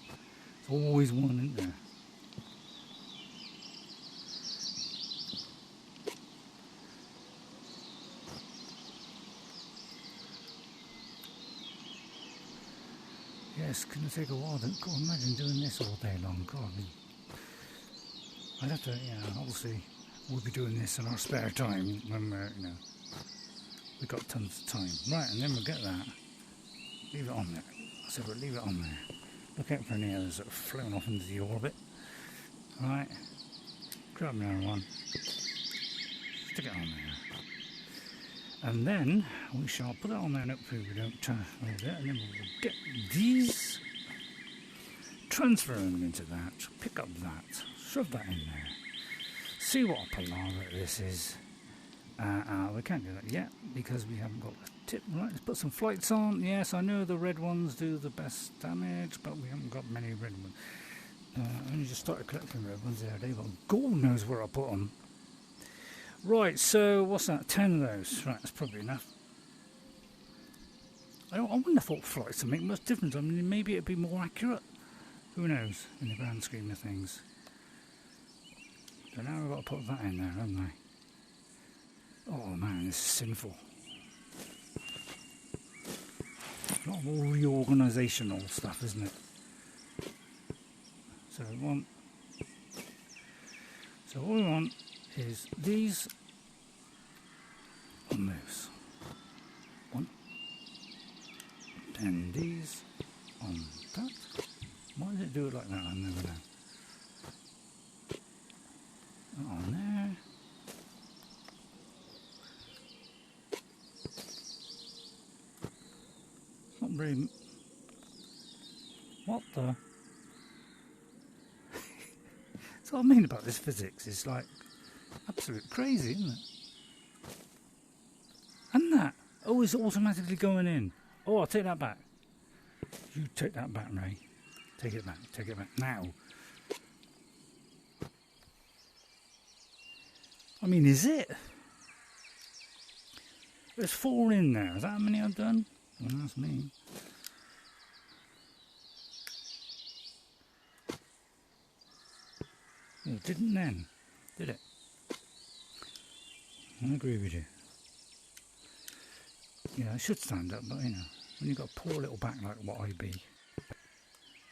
There's always one, isn't there? Yes, it's going to take a while. God, imagine doing this all day long. God, I'd have to, obviously, we'll be doing this in our spare time when we're, we've got tons of time. Right, and then we'll get that. Leave it on there. So we'll leave it on there. Look out for any others that have flown off into the orbit. Right, grab another one. Stick it on there. And then we shall put it on there and hopefully we don't hold it. And then we'll get these, transfer them into that, pick up that, shove that in there. See what a palaver this is. We can't do that yet because we haven't got the tip. Right, let's put some flights on. Yes, I know the red ones do the best damage, but we haven't got many red ones. I only just started collecting red ones the other day, but God knows where I put them. Right, so what's that? 10 of those. Right, that's probably enough. I wouldn't have thought flights would make much difference. I mean, maybe it'd be more accurate. Who knows, in the grand scheme of things. So now we've got to put that in there, haven't I? Oh man, this is sinful. A lot of reorganisational stuff, isn't it? So all we want is these on those. One. And these on that. Why does it do it like that? I never know. That on there. Not very. What the? That's what I mean about this physics. It's like absolute crazy, isn't it? And that. Oh, it's automatically going in. Oh, I'll take that back. You take that back, Ray. Take it back. Take it back now. I mean, is it? There's 4 in there. Is that how many I've done? Well, that's me. Well, it didn't then, did it? I agree with you. Yeah, I should stand up, but when you've got a poor little back like what I be,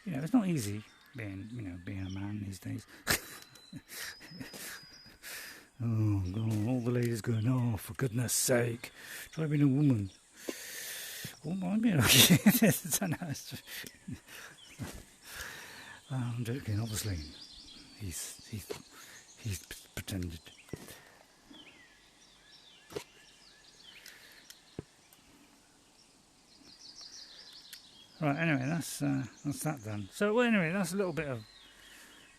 it's not easy being a man these days. Oh God, all the ladies going, oh, for goodness sake, try being a woman. Won't mind being okay. I'm joking, obviously. He's pretended. Right, anyway, that's that done. So, well, anyway, that's a little bit of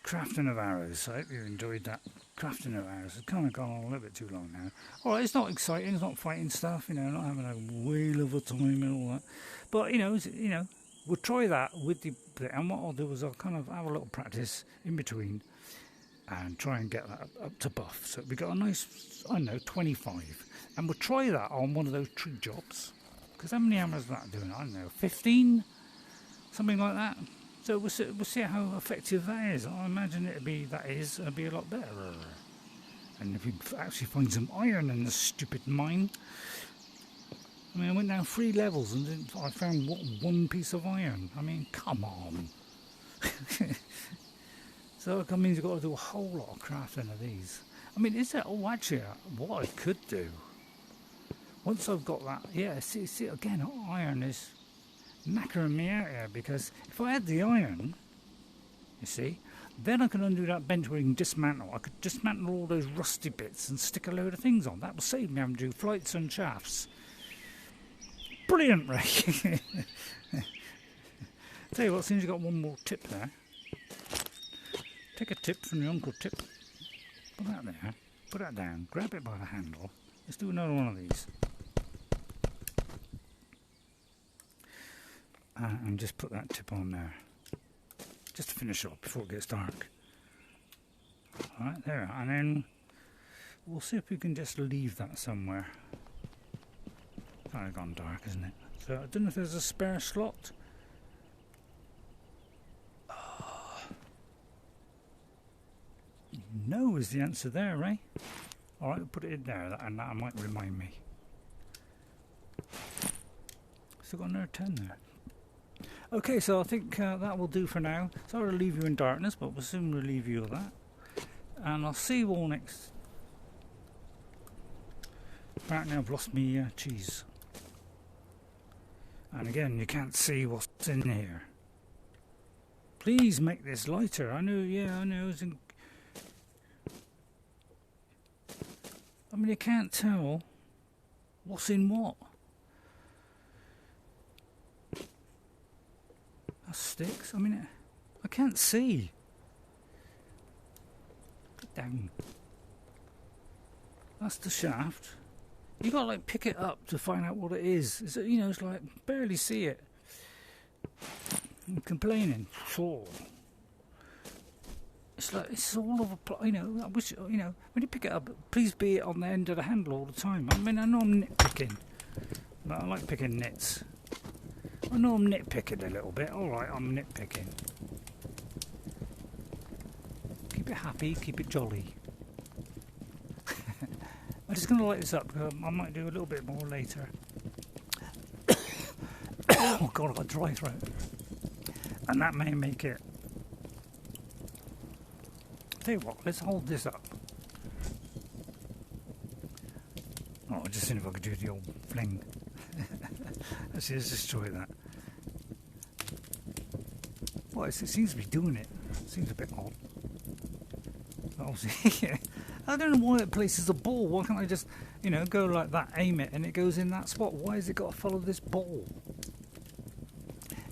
crafting of arrows. I hope you enjoyed that crafting of arrows. It's kind of gone on a little bit too long now. Alright, it's not exciting, it's not fighting stuff, you know, not having a whale of a time and all that. But, we'll try that with the... And what I'll do is I'll kind of have a little practice in between and try and get that up to buff. So we got a nice, I don't know, 25. And we'll try that on one of those tree jobs. Because how many hammers is that doing? I don't know, 15? Something like that. So we'll see how effective that is. I imagine it'll be a lot better. And if we actually find some iron in this stupid mine. I mean, I went down 3 levels and I found one piece of iron. I mean, come on. So that means you've got to do a whole lot of crafting of these. I mean, is that... Oh, actually, what I could do... Once I've got that... Yeah, see again, iron is knackering me out here. Because if I had the iron, you see, then I can undo that bench where you can dismantle. I could dismantle all those rusty bits and stick a load of things on. That will save me having to do flights and shafts. Brilliant, Ray. Tell you what, seems you've got one more tip there. Take a tip from your Uncle Tip. Put that there. Put that down. Grab it by the handle. Let's do another one of these. And just put that tip on there. Just to finish off before it gets dark. Alright, there. And then we'll see if we can just leave that somewhere. Kind of gone dark, isn't it? So I don't know if there's a spare slot. No is the answer there, Ray. Alright, we'll put it in there, and that might remind me. Still got another 10 there. Okay, so I think that will do for now. Sorry to leave you in darkness, but we'll soon relieve you of that. And I'll see you all next. Apparently I've lost me cheese. And again, you can't see what's in here. Please make this lighter. I know, yeah, I know. I mean, you can't tell what's in what. That sticks. I mean, I can't see. Get down. That's the shaft. You got to like pick it up to find out what it is. It's, it's like barely see it. I'm complaining. Oh. It's like it's all over. I wish when you pick it up, please be on the end of the handle all the time. I mean, I know I'm nitpicking, but I like picking nits. I know I'm nitpicking a little bit. All right, I'm nitpicking. Keep it happy, keep it jolly. I'm just going to light this up. I might do a little bit more later. Oh God, I've got a dry throat, and that may make it. Tell you what, let's hold this up. Oh, I just seen if I could do the old fling. Let's just try that. Well, it seems to be doing it. Seems a bit odd. Obviously, yeah. I don't know why it places a ball. Why can't I just, go like that, aim it, and it goes in that spot? Why has it got to follow this ball?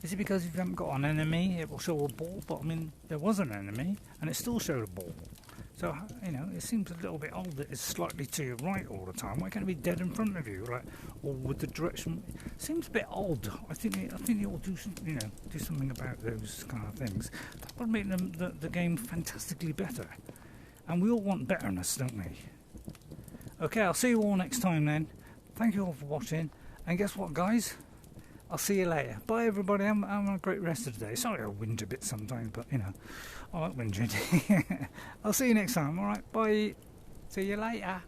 Is it because if you haven't got an enemy, it will show a ball? But I mean, there was an enemy, and it still showed a ball. So, it seems a little bit odd that it's slightly to your right all the time. Why can't it be dead in front of you, like, or with the direction? It seems a bit odd. I think it will do some, do something about those kind of things. That would make the game fantastically better. And we all want betterness, don't we? Okay, I'll see you all next time then. Thank you all for watching. And guess what, guys? I'll see you later. Bye, everybody. I'm having a great rest of the day. Sorry I whinge a bit sometimes, but, I like whinging. I'll see you next time, alright? Bye. See you later.